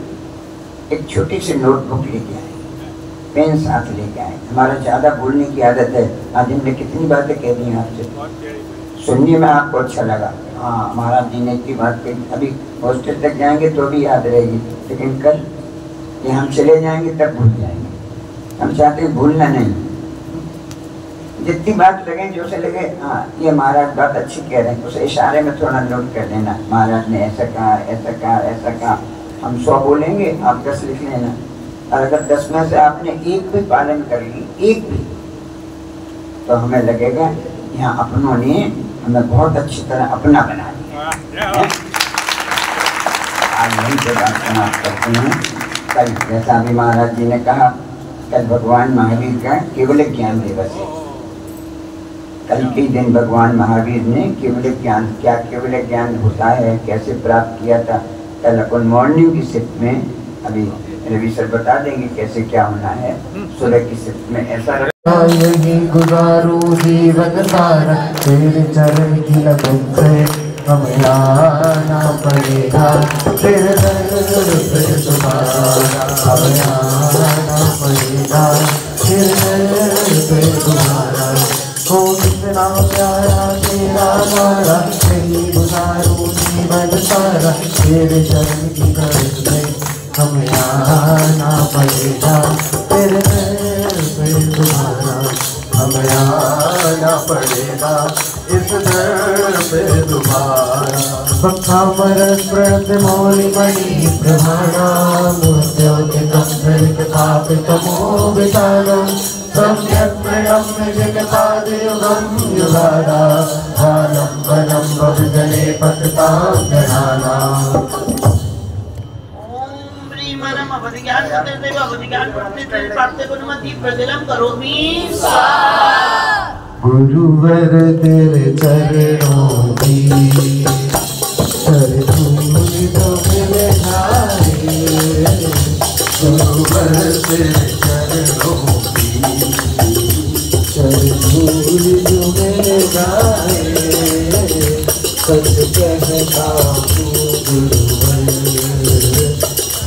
एक छोटी सी नोटबुक लेके आए, पेन साथ लेके आए। हमारा ज़्यादा बोलने की आदत है, आज हमने कितनी बातें कह दी आपसे, सुनने में आपको अच्छा लगा, हाँ हमारा दिन इतनी बात कही। अभी हॉस्टल तक जाएंगे तो भी याद रहेगी, लेकिन कल ये हम चले जाएंगे तब भूल जाएंगे। हम चाहते हैं भूलना नहीं, जितनी बात लगे, जो से लगे हाँ ये महाराज बात अच्छी कह रहे हैं, उसे इशारे में थोड़ा नोट कर लेना, महाराज ने ऐसा कहा, ऐसा कहा, ऐसा कहा। हम 100 बोलेंगे, आप 10 लिख लेना, और अगर 10 में से आपने एक भी पालन कर ली, एक भी, तो हमें लगेगा यहाँ अपनों ने हमें बहुत अच्छी तरह अपना बना दिया। आज यहीं से बात समाप्त करते हैं। कल जैसा अभी महाराज जी ने कहा, कल भगवान महावीर का केवल ज्ञान दिवस है। कल के दिन भगवान महावीर ने केवल ज्ञान, क्या केवल ज्ञान होता है, कैसे प्राप्त किया था, कल अपन मॉर्निंग की शिफ्ट में अभी रवि सर बता देंगे कैसे क्या होना है। सुबह की शिफ्ट में ऐसा यही गुजारू जीवन सारा तेरे चरण की लगन से हमें आना पड़ेगा, तेरे दर पे तुम्हारा हमें आना पड़ेगा, तेरे दर पे तुम्हारा हो कितना प्यारा तेरा द्वारा, यही गुजारू जीवन सारा तेरे चरण की लगन से हमें आना पड़ेगा, तेरे दर पे तुम्हारा हमें आना पड़ेगा, इस दर पे तुम्हारा। भक्तामरस प्रणत मौलि मणि प्रभाना मूर्त्यों के पाप तमो वितानम सम्यक प्रणम्य जगपादयुगम युगादा भालम वनम बहुजने पततां गणाना। गुरुवर तेरे चरणों की सरधूल तो मिले जाए, गुरुवर तेरे चरणों की सरधूल जो मिले जाए, सच कहता हूँ गुरुवर,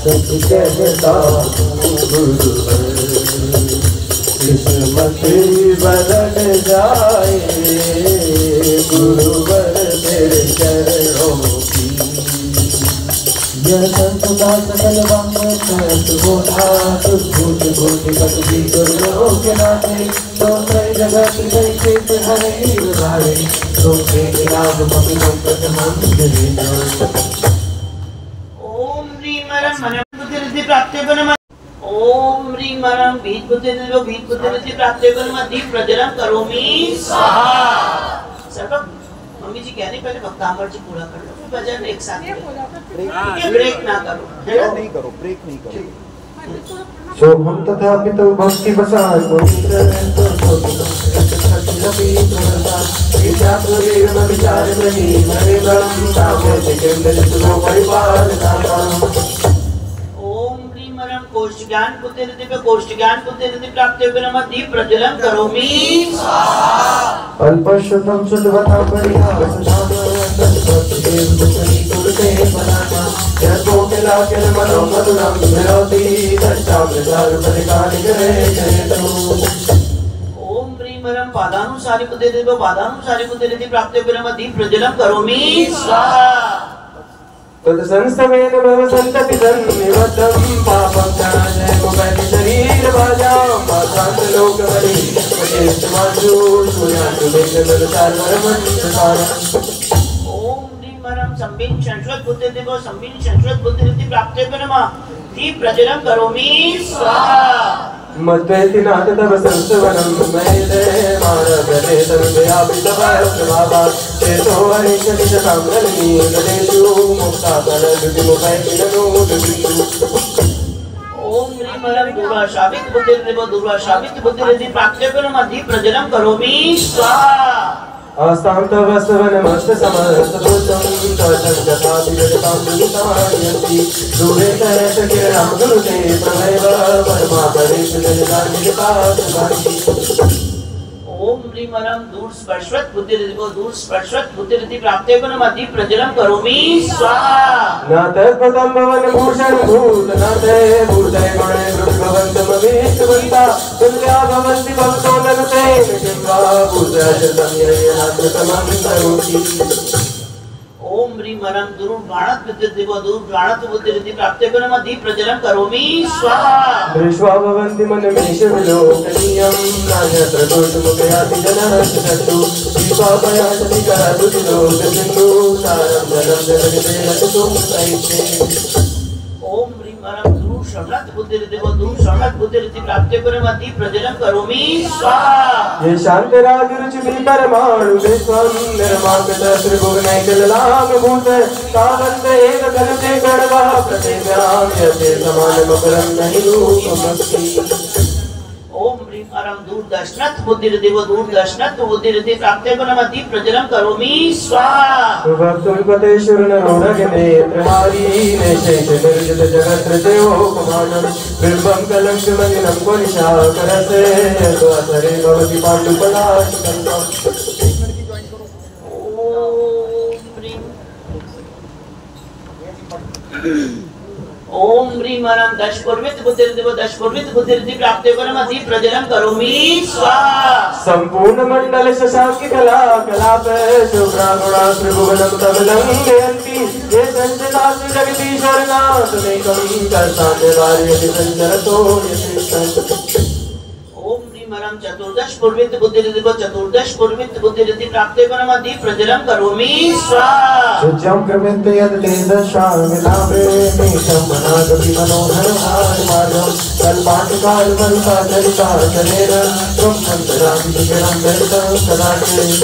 सच कहता हूँ गुरुवर, किस्मत बदल जाए, गुरुवर तेरे चरणों की। यह संतदा सकल वांग सहत बोधा, दुर्भूत भूत कटुबी दुर्गो के नाते, तो त्रय जगत जैसे हरे भारे, तो के लाभ मपि संकट मंदिर जो। ओम ह्रीं मरं मनोबुद्धिरिद्धि प्राप्त्येपन ओम ह्रीं मरं भीतबुद्धिरिद्धि प्राप्त्येपन मद्धि प्रज्वलं करोमि स्वाहा। सब मम्मी जी कहने पहले भक्तामर जी पूरा कर लो, फिर भजन एक साथ ब्रेक ना करो, नहीं करो, ब्रेक नहीं करो। सो हम तथापि तो भक्ति बसार गोविंद तो विचार नहीं मरे ब्रह्म सामने केंद्र सुनो परिवार नाम। कोष्ठ ज्ञान पुत्रिति पे कोष्ठ ज्ञान पुत्रिति प्राप्त्येपन मद्धि प्रज्वलं करोमि स्वाहा। अल्पशुद्धं शुद्धवता परिहास देव दुखनी कुरुते बनाना, यतो केलाकेन मनो मधुरं विरोधि दशामृतार परिकानि करे जयतु। ओम ह्रीं मरं पादानुसारि पुत्रिति प्राप्त्येपन मद्धि प्रज्वलं करोमि स्वाहा। तत्संस्तवेन भव संतति सन्निवद्धं पापं क्षणाजय मुपैति शरीर भाजां मात्रांत लोकवली वशेषमाशु सूर्यान्तु वेदवदचारवरमन्त्रसारम्। ओम ह्रीं मरं संबिन संश्वत बुद्धिरिति प्राप्त्येपन मद्धि प्रज्वलं करोमि स्वाहा। मद्वैति नाथ तव संस्तवनं मयिते मानवते सर्वव्यापितवाप्तभावा, चेतो हरिष्यति शताम्रलिनी गणेषु मुक्ताफलद्युतिमुपैति ननोदुषु। ओम ह्रीं मरं दुर्वाशावित बुद्धिरिद्धि प्राप्त्येपन मद्धि प्रज्वलं करोमि स्वाहा। आस्तां तव वस्तवनमस्त समस्तभूतं तवचं तथापि जगतां दुरितायन्ति, दूरे सहस किरणं गुरुते प्रभैव परमापरेश जगदान्यपादभाति। ओम ह्रीं मरं दूर स्पर्शवत् बुद्धिरिद्धि प्राप्त्येपन मद्धि प्रज्वलं करोमि स्वाहा। न तत्पदं भवन भूषण भूतनाथे भूतय गुणे भवन्तमवेष्टवन्ता, तुल्या भवन्ति भवतो नगते किं वा भूतशतं ययनात्मतमं करोति। ओम ह्रीं मरं दुर्गाणत बुद्धिरिद्धि प्राप्त्येपन मद्धि प्रज्वलं करोमि स्वाहा। दृष्ट्वा भवन्ति मनमेष विलोकनीयं नान्यत्र दोषमुपयाति जनः चक्षु, दीपापयासति करदुतिलोकसिन्धु सारं जलं जगदिते रचतुं साहित्ये। ओम ह्रीं मरं श्रवणात् बुद्धिर्देवो धूम श्रवणात् बुद्धिरिति प्राप्ते परमति प्रज्वलं करोमि स्वाहा ये शांत राग रुचि भी परमाणु विश्वं निर्माकत त्रिभुवनैकललाम भूत तावन्त एक कलते गणवा प्रतिव्याम यते समान मकरं नहि रूपमस्ति ओम ह्रीं अरं दूरदर्शनत् बुद्धिर्देवो दूरदर्शनत् बुद्धिरिति प्राप्ते परमति प्रज्वलं करोमि स्वाहा भक्तुल्पतेषु नेत्रहारी निशेष निर्जित जगत्रजयो कुमारं बिम्बं कलङ्कमलिनं परिशाकरसे यद्वासरे भवति पाण्डुपलाशकल्पम् ओम ह्रीं अरं दशपूर्वित बुद्धिर्देवो दशपूर्वित बुद्धिरिति प्राप्ते परमति प्रज्वलं करोमि स्वाहा संपूर्ण मंडल शशांक कला कलाप शुभ्रागुणा त्रिभुवनं तबलं जयन्ति ये संजनाथ जगदीश्वर नाथमेकं कर्तान्यवार्यति संचरतो यथेष्टम् ओम ह्रीं अरं चतुर्दश पूर्वित बुद्धिर्देवो चतुर्दश पूर्वित बुद्धिरिति प्राप्ते परमति प्रज्वलं करोमि स्वाहा शुद्धं क्रमेण यद् तेजशामिलाभे नीशं मनागपि मनोहरमार्गं कल्पाटकालवल्का चरिताचलेन त्वं मन्तराभिषेकं दर्शनं कदाचित्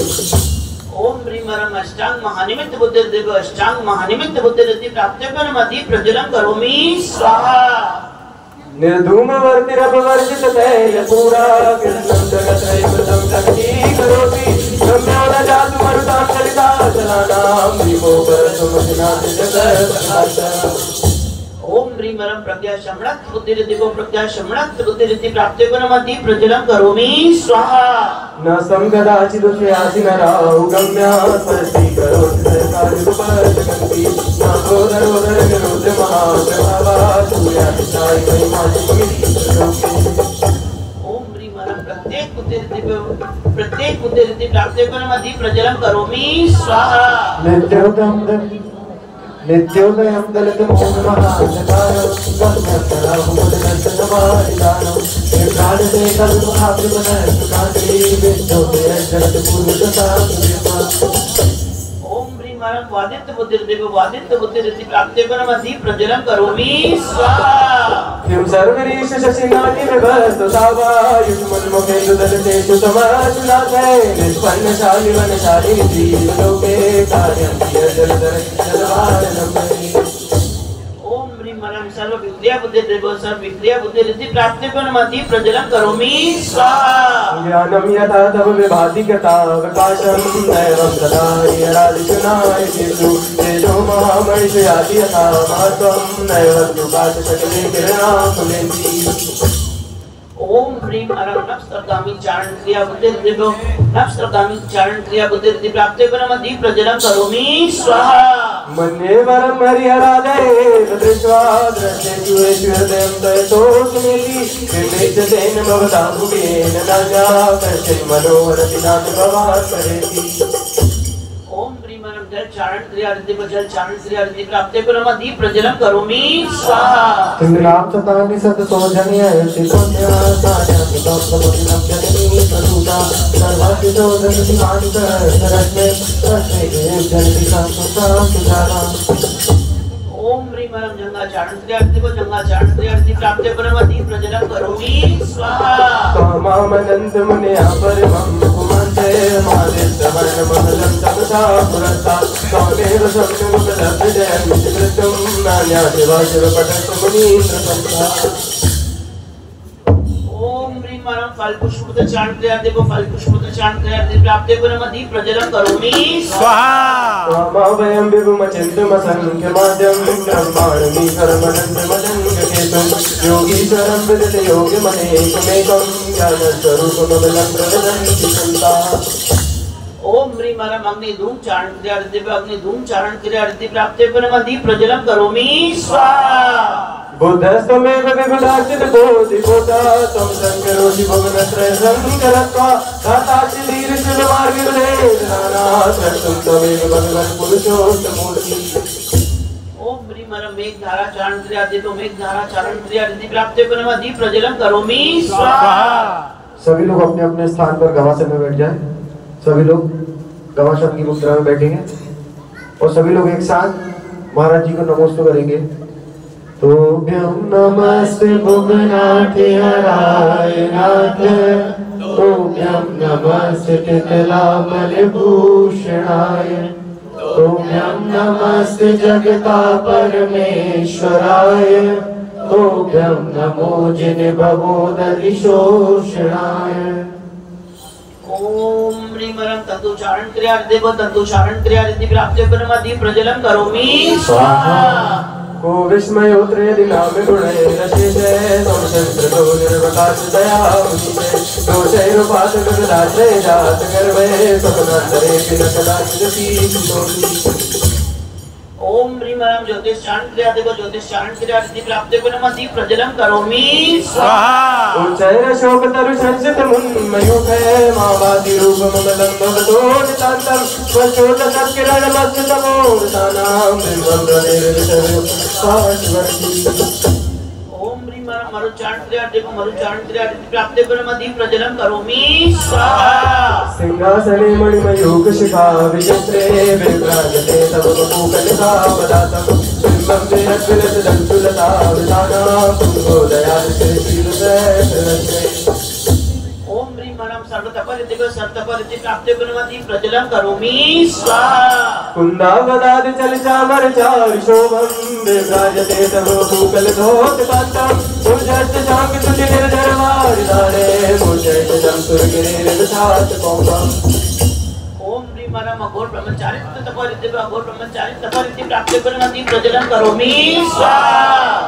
ओम ह्रीं अरं अष्टांग महानिमित्त बुद्धिर्देवो अष्टांग महानिमित्त बुद्धिरिति प्राप्ते परमति प्रज्वलं करोमि स्वाहा निर्धूमवर्तिरपवर्जित तैलपूरा कृष्णं जगत्रैवतं शक्तीकरोति रम्यो न जातु मरुतां चलिता जलानां दीपोपरसुमतिनाथ जगत्प्रकाश ओम ह्रीं अरं प्रज्ञा शमणत् बुद्धिरिति प्रज्ञा शमणत् बुद्धिरिति प्राप्ते परमति प्रज्वलं करोमि स्वाहा न संगदाचिदुषयासि नराहुगम्या स्पष्टीकरोति सहकार्युपशकन्ति न क्रोधरोदर निरुद्ध महाप्रभावा सूर्यातिशायि महिमाचिकमिति ओम ह्रीं अरं प्रत्येक बुद्धिरिति प्राप्ते परमति प्रज्वलं करोमि स्वाहा नित्योदयं दलितमोहमहांधकारं गम्यस्तराहुमुदनस्तनवारिदानं निर्गाढते कल्पहात्रिपनस्तकात्री विद्योदयं जगत्पूर्वदशां ओम ह्रीं अरं वादित्य बुद्धिरिति प्राप्ते परमति प्रज्वलं करोमि स्वाहा किं सर्वरीश शशिनानि विभस्ततावा युष्मन्मुखेषु दलितेषु समर्चुनाथे निष्पन्नशालि वनशालिनि जीवलोके कार्यं जलधर जलवारणं ओम ह्रीं अरं सर्वविद्या बुद्धिरिति प्राप्ते परमति प्रज्वलं करोमि स्वाहा ज्ञानं यथा तव विभाति गतावकाशं नैवं तथा निरादिशुनायकेषु तेजो महामहिषयाति यथा महत्त्वं नैव प्रकाशशकले किरणाकुलेति ओम ह्रीं अरं नक्षत्रगामी चारण क्रिया बुद्धिरिति प्राप्ते परमति प्रज्वलं करोमि स्वाहा मन्ये वरं हरिहरादये दृष्ट्वा दृष्टेषु हृदयं दयतो सुमेति निर्मिष्यतेन भवता भुवेन नाजा कश्चिन् मनोहरति नाथ भवात् करेति ओम ह्रीं अरं जल चारण क्रिया प्राप्ते परमति प्रज्वलं करोमि स्वाहा इंद्राप सतानि सत सौजन्य सितोन्या साजन तत्समोदिनं जननी प्रसूता सर्वाति सौजन्यति मानिक सरस्मे तस्मै जनति संस्कृता सुधारा ओम ह्रीं अरं जंगा चारण क्रिया प्राप्ते परमति प्रज्वलं करोमि स्वाहा कामामनंत मुनिया परमं कुमन्ते मादित्यवर्णमहलं तपसा पुरस्ता कामेव सम्यगुपलब्धजयं चित्रं नान्यादिवा शिवपटस्तु मुनीन्द्र संस्था ओम ह्रीं अरं फलपुष्पत चारण क्रिया प्राप्ते परमति प्रज्वलं करोमि स्वाहा कामावयं विभुमचिन्तमसंख्यमाद्यं ब्रह्माण्डमीश्वरमनन्तमदङ्गकेतुं योगीश्वरं विदित योगिमनेकमेकं ज्ञानस्वरूपमबलं प्रवदन्ति सन्ताः ओम ह्रीं अरं अग्नि धूम चारण क्रिया प्राप्ते परमति प्रज्वलं करोमि स्वाहा बुद्धस्तमेव विबुधार्चित बोधिबोधा त्वं शङ्करोषि भुवनत्रय शङ्करत्वा दातासि धीरशिवमार्गवेदनानाथ रक्षं त्वमेव भगवन् पुरुषोत्तमूर्ति ओम ह्रीं अरं मेघधारा चारण क्रिया प्राप्ते परमति प्रज्वलं करोमि स्वाहा सभी लोग अपने अपने स्थान पर गवासन में बैठ जाएं। सभी लोग गवासन की मुद्रा में बैठेंगे और सभी लोग एक साथ महाराज जी को नमोस्तु करेंगे। तुभ्यं नमस्ते भुवनाथ हराय नाथ तुभ्यं नमस्ते पितलामलभूषणाय तुभ्यं नमस्ते जगता परमेश्वराय तुभ्यं नमो जिनभवोदधिशोषणाय। ओम ह्रीं वरं तन्तुचारण क्रिया देव तन्तुचारण क्रिया रिद्धि प्राप्ति परमादि प्रज्वलन करोमि स्वाहा। को विस्मयोत्र यदि नाम गुणे रचिते संशस्त्रतो निर्वकाश दया मुनिते दोषैरुपात गगदाश्रे जात गर्भे स्वप्नान्तरे पिनकदाचिदपि सुतोषि। ओम ह्रीं वरं ज्योतिष चारण क्रिया देव ज्योतिष चारण क्रिया रिद्धि प्राप्ति परमादि प्रज्वलन करोमि स्वाहा। उच्चैर शोक तरु संसित मुन्मयुखे मावादि रूप ममलं भवतो नितान्तं वचोत सत्किरण मस्त तमोरसानां बिंबं प्रनिर्वितयो पार्श्वर्ति। ओम ह्रीं वरं मरुच्चारण क्रिया देव मरुच्चारण क्रिया रिद्धि प्राप्ति परमादि प्रज्वलन करोमि स्वाहा। सिंहासने मणिमयूख शिखा विचित्रे विभ्राजते तव बपूकलिका पदातं बिंबं विरद्विलस दन्तुलता विधाना पुंगोदयादिते शीलसे। ओम ह्रीं वरं सर्वतपरिद्धि सर्वतपरिद्धि प्राप्ति परमादि प्रज्वलन करोमि स्वाहा। कुंदावदादि चल चामर चारि शोभं विभ्राजते तव बपूकलधोत कान्तं मुझष्ट जांग तुझ निर्धर वारिदारे मुझष्ट जम सुरगिरे निर्धात कौमं। ओम ह्रीं वरं अघोर ब्रह्मचारी तपरिद्धि अघोर ब्रह्मचारी तपरिद्धि प्राप्ति परमादि प्रज्वलन करोमि स्वाहा।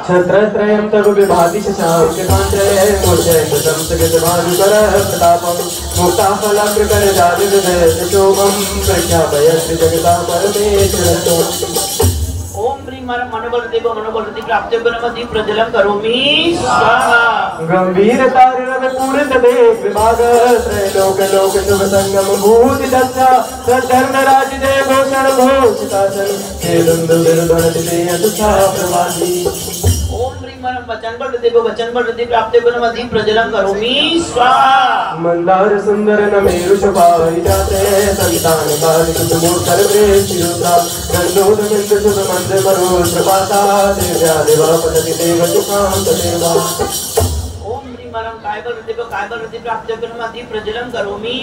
छत्रत्रयं तव विभाति शशांक कांते मुझष्ट जम सगत भानुकर प्रतापं मुक्ताफलाग्रकर जाति विभेद शोभं प्रख्यापयति जगता परमेश्वरत्वम्। ओम ह्रीं वरं मनोबल देव मनोबल रिद्धि प्राप्ति परमादि प्रज्वलन करोमि स्वाहा। गंभीर तारिणव पूरित देव विभाग त्रैलोक लोक शुभ संगम भूति दक्षा सद्धर्म राज देव भूषण भूषितासन हे दुंदु बिरुधन देयत सा प्रवादी। ओम ह्रीं वरं वचनबल देव वचनबल रिद्धि प्राप्ति परमादि प्रज्वलन करोमि स्वाहा। मंदार सुंदर नमेरु शोभाई जाते संतान कालिक मूर्धर प्रेषिता गंधोद मिंद शुभ मंद मरो प्रपाता देव्या देवा पतति देव सुखांत देवा। ओम ह्रीं वरं कायबल रिद्धि प्राप्ति परमादि प्रज्वलन करोमि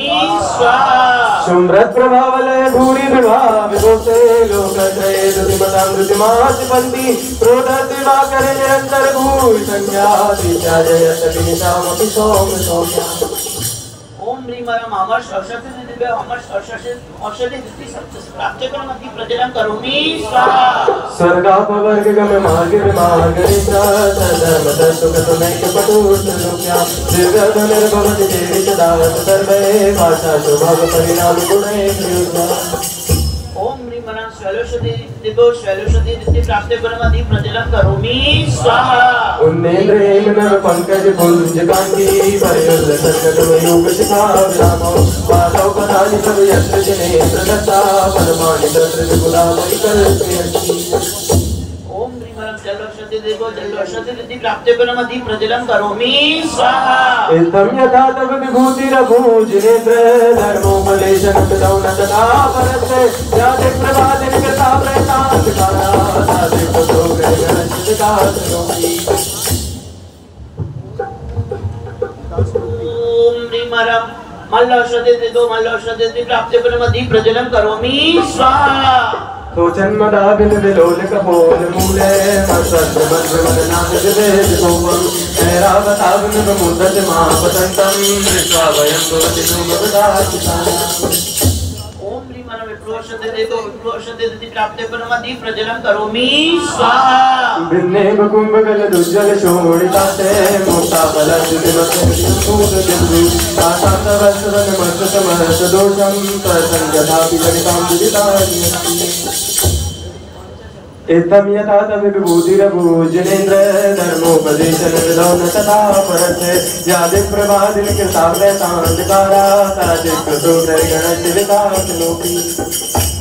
स्वाहा। शुम्रत प्रभावलय भूरि विभा विभूषे लोकत्रये दुतिमतामृतिमासि पंति प्रोदत दिवाकर निरंतर भूरि संज्ञा दिशा जयत विनिशामपि सौम्य सौम्या। ओम ह्रीं वरं अमर औषधि दिव्य अमर औषधि रिद्धि प्राप्ति परमादि प्रज्वलन करोमि स्वाहा। स्वर्गापवर्ग गम मार्ग विमार्ग निशा धर्म सुख सुनैक पटुर लोक्या दिव्य धनुर्भवति देवी सदा सर्वे भाषा शोभा परिणाम गुणे प्रयुक्ता। ओम ह्रीं वरं शैलोषधि दिव्य शैलोषधि रिद्धि प्राप्ति परमादि प्रज्वलन करोमि स्वाहा। उन्नेन्द्र हेमनव पंकज पुंज कांति परियुक्त संकट योग शिखा विरामो पादौ पदानि तव यत्र जनेत्र दत्ता परमाणि तत्र गुलामयि कल्पयन्ति। ओम ह्रीं वरं जलौषधि देव जलौषधि रिद्धि प्राप्ति परमादि प्रज्वलन करोमि स्वाहा। इत्थं यथा तव विभूतिरभूजिनेत्र धर्मोपदेशं कृतौ न तथा परस्य याति प्रभातिं कृता प्रयतान्तकारा ताति पुत्रो ग्रहणश्चिता करोमि। ओम ह्रीं वरं मल्लौषधि देव मल्लौषधि रिद्धि प्राप्ति परमादि प्रज्वलन करोमि स्वाहा। तो जन्मदाबिन विलोल कपोल मूले मत्सद्र मद्र मदनाथ विवेद सोमं ऐरावताविन मुदत महापतंतं दृष्ट्वा वयं भवति सुमवदाचितानां। ओम ह्रीं वरं विप्रोषधि देव विप्रोषधि रिद्धि प्राप्ति परमादि प्रज्वलन करोमि स्वाहा। भिन्ने कुंभकल दुज्जल शोणिताते मुक्ता फलद्युतिमत्सूद बिंदु आशांत वत्सवन मत्त समहर्ष दोषं प्रसंगतापि जनितां विदितानि। इत्थं यथा तव विभूतिरभूजिनेन्द्र धर्मोपदेशन विदौ न तथा परस्य यादि प्रभादिन कृता वैतान्तकारा तादि कृतो त्रयगणस्य विकासलोपि।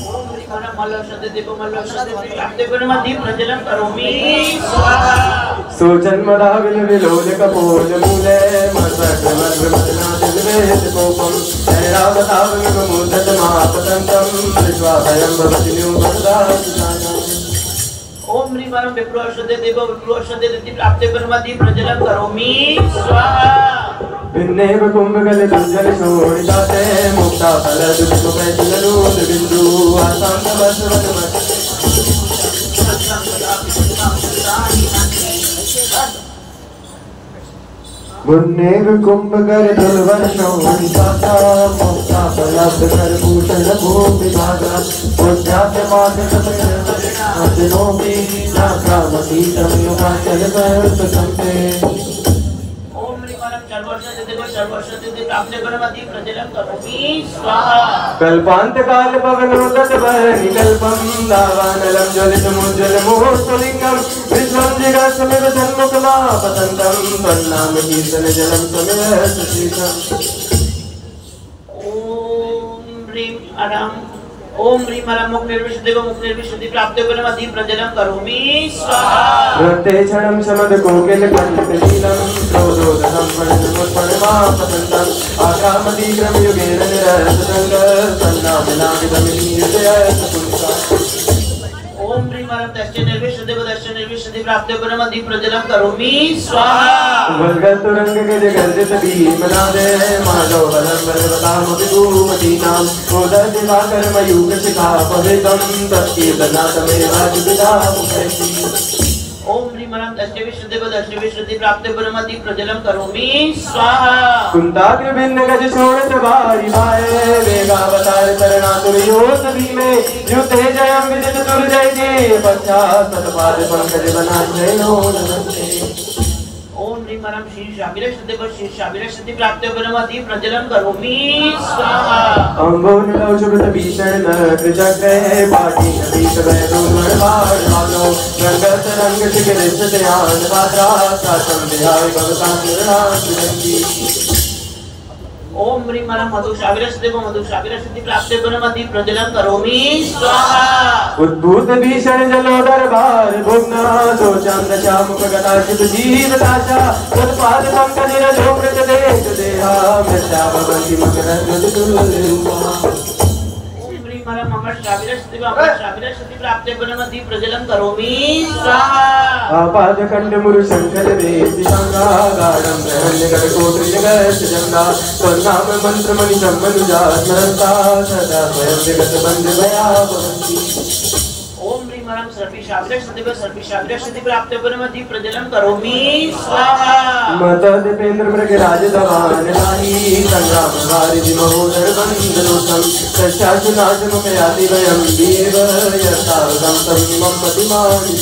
ओम ह्रीं वरं मल्लौषधि देव मल्लौषधि रिद्धि प्राप्ति परमादि प्रज्वलन करोमि स्वाहा। सुजन्मदाविल विलोल कपोल मूले मत्सद्र मद्र मदनाथ विवेद कोपं ऐरावताविन मुदत महापतंतं दृष्ट्वा भयं भवति न्यूनदाचितानां। ओम ह्रीं ह्रीं विप्रोषते देवो विप्रोषते दिति प्राप्ते परमति प्रज्वलं करोमि स्वाहा भिन्नेव कुंभकल दुर्जल शोणिताते मुक्ता फल दुष्टपैतलूत बिंदु आसांतवस्वतमत् भिन्नेव कुंभकल दुर्जल शोणिताता मुक्ता फल दुष्टभूषण भूमि भागा उद्याते माते अजनोमि नाकामती तमयुगाचल सर्वसंते कल्पांत काल पवनोदत निकल्पम दावानलम ज्वलितमुज्ज्वल मुहूर्तलिंगम विश्वं जिगासमिव सन्मुखमापतन्तं त्वन्नाम कीर्तन जलं समिव सुशीतम् ओम ह्रीं मुख निर्विशुद्धिको मुख निर्विशुद्धि प्राप्ते परमति प्रज्वलं करोमि स्वाहा रते क्षणं समद कोकिल कंठनीलम क्रोधोदहं फणिमुत्फणिमापतन्तम् आकामति क्रमयुगेन निरसतंग सन्नामनामिदमिनीयतया सपुंसा ओम ह्रीं दश्च निर्विशुद्धिको दश्च निर्विशुद्धि प्राप्ते परमति प्रज्वलं करोमि स्वाहा वल्गतुरंग गज गर्जित भीमनादे माधव बलं बलवतामपि भूमतीनां उदर दिवाकर मयूख शिखा पवित्रं तत्कीर्तनाथमेवाजुबिदा मुखैः ओम ह्रीं दश्च विशुद्धिको दश्च विशुद्धि प्राप्ते परमति प्रज्वलं करोमि स्वाहा कुंताग्र भिन्न गज शोणित भारी भाए वेगावतार तरणातुर योत भीमे युद्धे जयं विजित दुर्जय के पश्चात तत्पाद पंकज बना जय हो नमस्ते ओम ह्रीं शीर्षाभिरक्षिद्धिको शीर्षाभिरक्षिद्धि प्राप्ते परमति प्रज्वलं करोमि स्वाहा अंगोनिलोचुत भीषण न कृचक्रे पाटी नबीत भय दुर्मण बाण मानो रंगत रंग शिखरित ध्यान पात्रा सासम ध्याय भगवान निर्णाति ओम ह्रीं मधुशाभिरक्षिद्धिको मधुशाभिरक्षिद्धि प्राप्ते परमति प्रज्वलं करोमि स्वाहा उद्भूत भीषण जलोदर भार भुग्ना दो चंद्र चामुख गताशित जीवदाशा उत्पाद पंकज रजोमृत देख देहा मृत्या भवन्ति मकरंद दुर्लभा शाभिरक्षिद्धिको प्राप्ते परमति प्रज्वलं करोमि स्वाहा आपाद कंड मुरु शंकर वेदी संगा गाढ़ं ब्रह्मण्य गढ़कोट जगत जंगा तन्नाम मंत्र मणि सम्मनुजा स्मरंता सदा स्वयं जगत बंद भया भवन्ति ओम ह्रीं सर्पिशाभिरक्षिद्धिको सर्पिशाभिरक्षिद्धि प्राप्ते परमति प्रज्वलं करोमि स्वाहा माता दीपेंद्र मृग राज दवान राही संग्राम वारिधि महोदर बंदलोकम सच्चाशुनाश मुखयाति वयं देव यथावगम तमिमं मतिमानि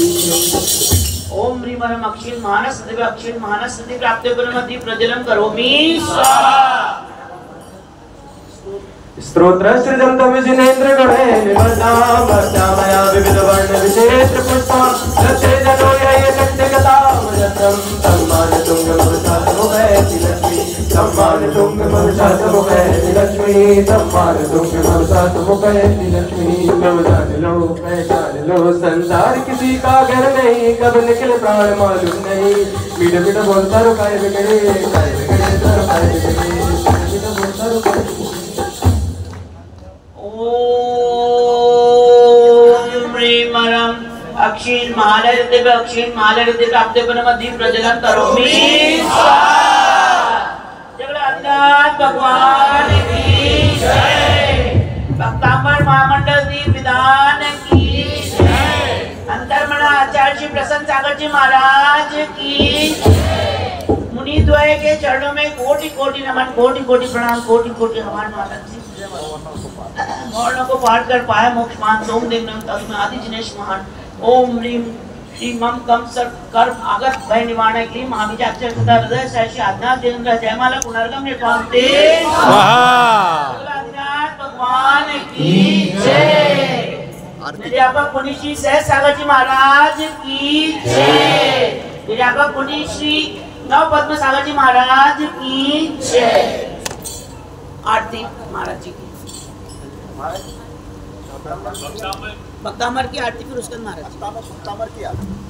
ओम ह्रीं अक्षीण मानससिद्धि प्राप्ते परमति प्रज्वलं करोमि स्वाहा स्तोत्र सृजं तम जिनेन्द्र गणे निवर्तां वर्तामया विविध वर्ण विशेष पुष्पां रते जनो ये कट्टकतां यत्रं सम्मान तुंग मरुषात मुखैति लक्ष्मी सम्मान तुंग मरुषात मुखैति लक्ष्मी सम्मान तुंग मरुषात मुखैति लक्ष्मी पहचान लो संसार किसी का घर नहीं कब निकले प्राण मालूम नहीं मीठा मीठा बोलता रो काय बिगड़े तर काय बिगड़े मीठा बोलता रो काय ओम ह्रीं अक्षीण महालयते प्राप्ते परमति प्रज्वलं करोमि स्वाहा जगन्नाथ भगवान की जय भक्तांबर महामंडल दीप विधान की जय अंतर्मना आचार्य श्री प्रसन्न सागर जी महाराज की मुनि द्वय के चरणों में कोटि कोटि नमन कोटि कोटि प्रणाम कोटि कोटि हमारे माता जी वर्णों को पाठ कर पाए मोक्ष मान सोम देव तस्मै आदि जिनेश महान ओम ह्रीं श्री मम कम सर कर आगत भय निवारण क्लीम महाविजाक्षर सदा हृदय सहर्षि आज्ञा देन्द्र जयमाला पुनर्गम निर्पांते स्वाहा भगवान की जय निर्यापक मुनि श्री सहज सागर जी महाराज की जय निर्यापक मुनि श्री नव पद्म सागर जी महाराज की जय आरती महाराज जी की भक्तामर की आरती फिर उसके महाराज भक्तामर की आरती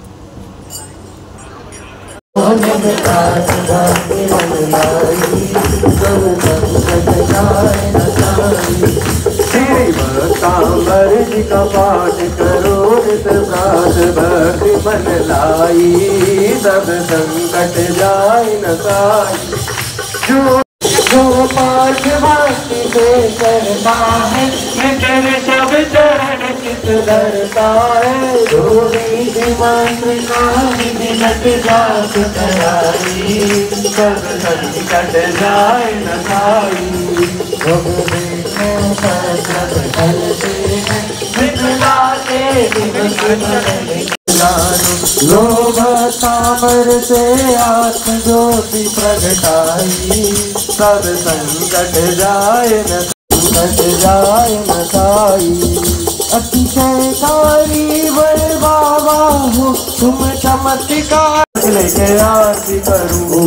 श्री भक्तामर जी का पाठ करो नित प्रात भर शांति मन लाई, सब संकट जाए न साई। जो पाठ भक्ति से करता है, मिटे सब चरण चित धरता है। जो विधि मंत्र का विधि लट जात कराई, सब संकट जाए न साई। लोभ तामर से आत्म ज्योति प्रगटाई, सब संकट जाए न साई। अतिशयकारी बड़े बाबा हो तुम, चमत्कार लेके आरती करूं।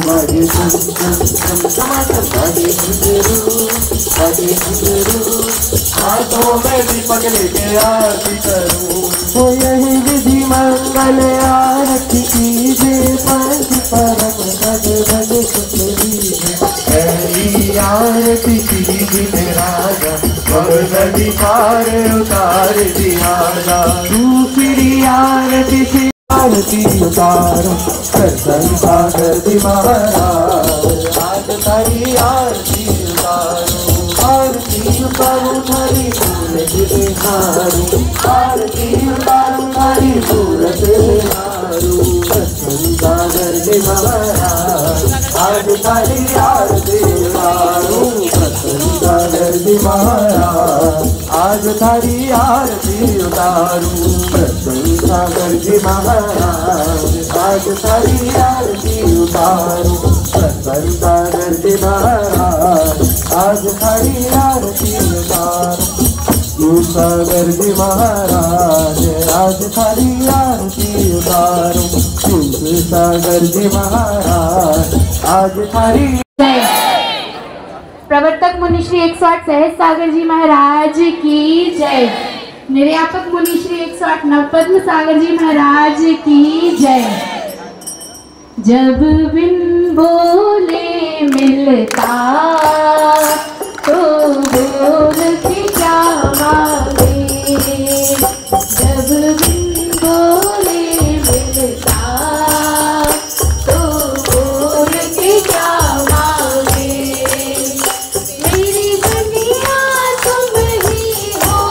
हाथों में दीपक लेके आरती करूं। तो यही विधि मंगल आरती कीजिए, पंच परम सद भज सुंदरी है। आरती कीजिए राजा, नदी पार उतार दिया। दूसरी आरती से आरती उतारो, दर्शन सागर जी महाराज। आज तारी आरती उतारो, आरती उतारो थारी सूरज बिहारू। आरती उतारो थारी सूरज बिहारू, दर्शन सागर जी महाराज। आज तारी आरती उतारो, दर्शन सागर जी महाराज। आज थारी आरती उतारू, दर्शन सागर जी महाराज। आज थारी आरती उतारू, दर्शन सागर जी महाराज। आज थारी आरती उतारू, सागर जी महाराज। आज थारी आरती उतारू, सागर जी महाराज। आज थारी। प्रवर्तक मुनि श्री 108 सहज सागर जी महाराज की जय। निर्यापक मुनि श्री 108 नवपद्म सागर जी महाराज की जय। जब बिन बोले मिलता तो बोल के क्या मांगे। जब बिन बोले मिलता तो बोल के क्या मांगे। मेरी दुनिया तुम ही हो,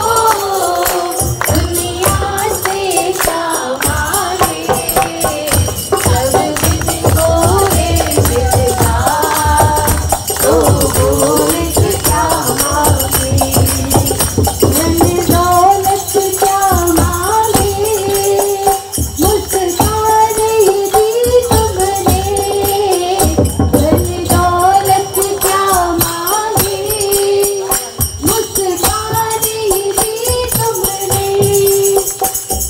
दुनिया से क्या मांगे। जब बिन बोले मिलता तो बोल के क्या मांगे। धन दौलत क्या मांगे, मुस्कान ही दी तुमने। धन दौलत क्या मांगे, मुस्कान ही दी तुमने।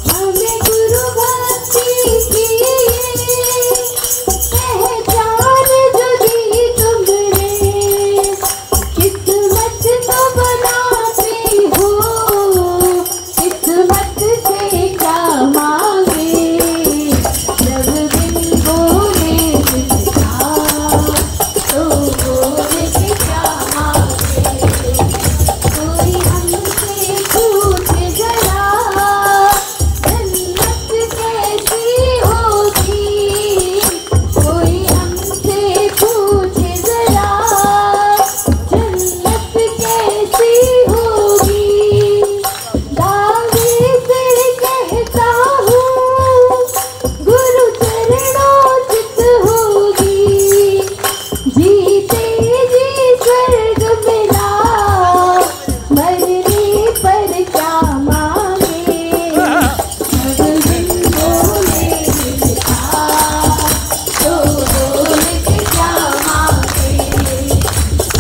हमें गुरु भक्ति की पहचान जो दी तुमने। किस्मत तो बनाते हो, किस्मत से क्या मांगे। जब बिन बोले मिलता तो बोल के क्या मांगे। कोई हमसे पूछे जरा, जन्नत कैसी होगी। कोई हमसे पूछे जरा, जन्नत कैसी होगी। दावे से कहता हूँ, गुरु चरणों चित होगी। जीते जी स्वर्ग मिला, मरने पर क्या मांगे। जब बिन बोले मिलता तो बोल के क्या मांगे।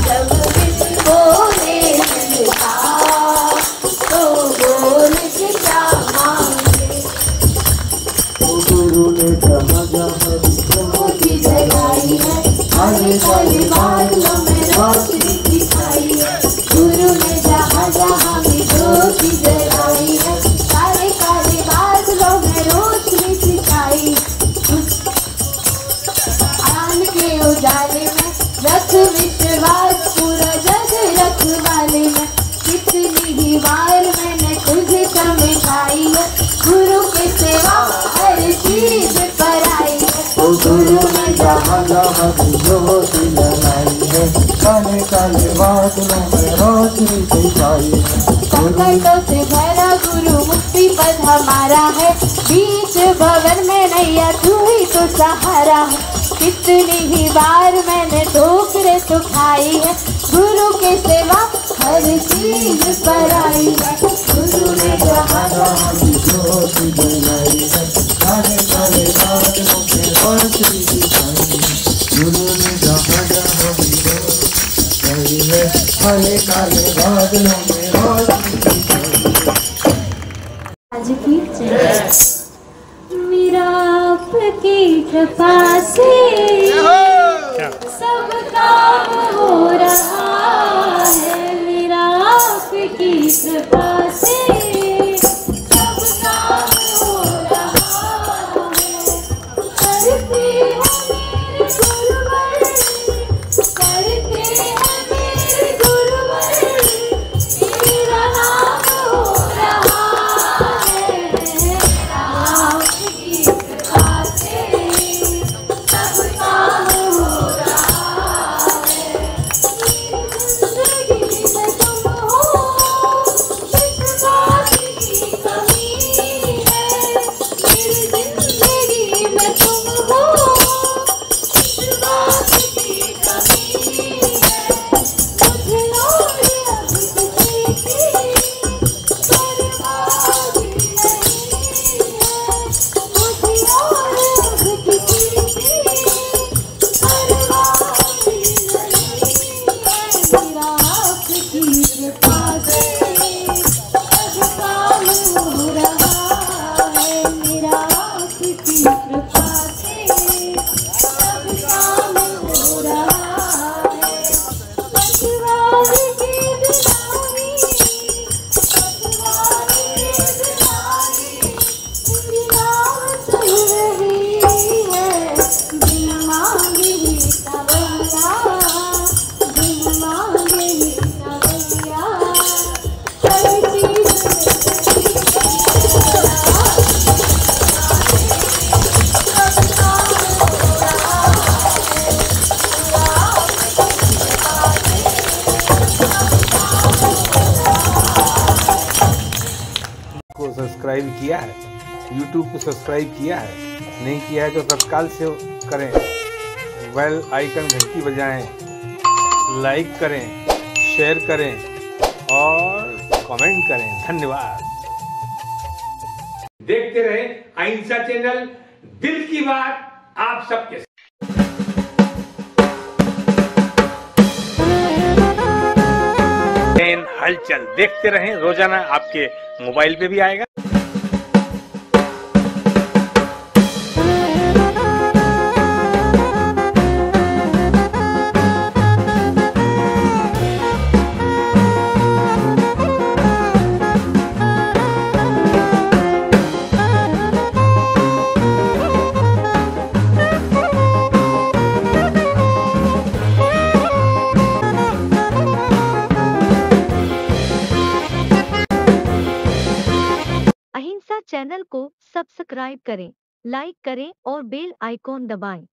जब बिन बोले मिलता तो बोल के क्या मांगे। गुरु ने जहाँ जहाँ मोती जगाई है, आने वाले बादलों में रोशनी दिखाई है। गुरु ने जहाँ जहाँ भी ज्योति जलाई है, काले काले बादलों में रोशनी दिखाई। आन के उजाले में रख विश्वास, पूरा जग रखवाले में। कितनी ही बार मैंने तुझे चमकाई है, गुरु के सेवा हर हाजा हमें ज्योति जलाई है, काले काले बादलों में रोशनी दिखाई है। संकटों से भरा गुरु मुक्ति पद हमारा है, बीच भवन में नैया तू ही तो सहारा है। कितनी ही बार मैंने ठोकरें तो खाई है, गुरु के सेवा हर चीज पर आई है। गुरु ने जहाँ हमें ज्योति जलाई है, काले काले बादलों में रोशनी दिखाई है। गुरु ने जहाँ हमें ज्योति जलाई है, काले काले बादलों में रोशनी दिखाई है। आज की जय। मेरा आपकी कृपा से सब काम हो रहा है, मेरा आपकी कृपा से सब काम हो रहा है। करते हैं मेरे गुरुवर, करते हैं मेरे गुरुवर, मेरा नाम हो रहा है। आपकी कृपा से सब काम हो रहा है। मेरी जिंदगी में तुम हो, किस बात की कमी है। मेरी जिंदगी में तुम हो, किस बात की कमी है। मुझे और अब किसी की परवाह भी नहीं है। मुझे और अब किसी की परवाह भी नहीं है। मेरा आपकी कृपा से सब काम हो रहा है, मेरा आपकी कृपा से सब काम हो रहा है। पतवार की दिलानी, पतवार की दिलानी, तेरी नाव चल रही है। बिन मांगे ही सवैया, बिन मांगे ही सवैया, हर चीज को सब्सक्राइब किया है, YouTube को सब्सक्राइब किया है, नहीं किया है तो तत्काल से करें। बेल आइकन घंटी बजाएं, लाइक करें, शेयर करें और कमेंट करें। धन्यवाद। देखते रहे अहिंसा चैनल, दिल की बात आप सबके। हलचल देखते रहें, रोजाना आपके मोबाइल पे भी आएगा। अहिंसा चैनल को सब्सक्राइब करें, लाइक करें और बेल आइकॉन दबाएं।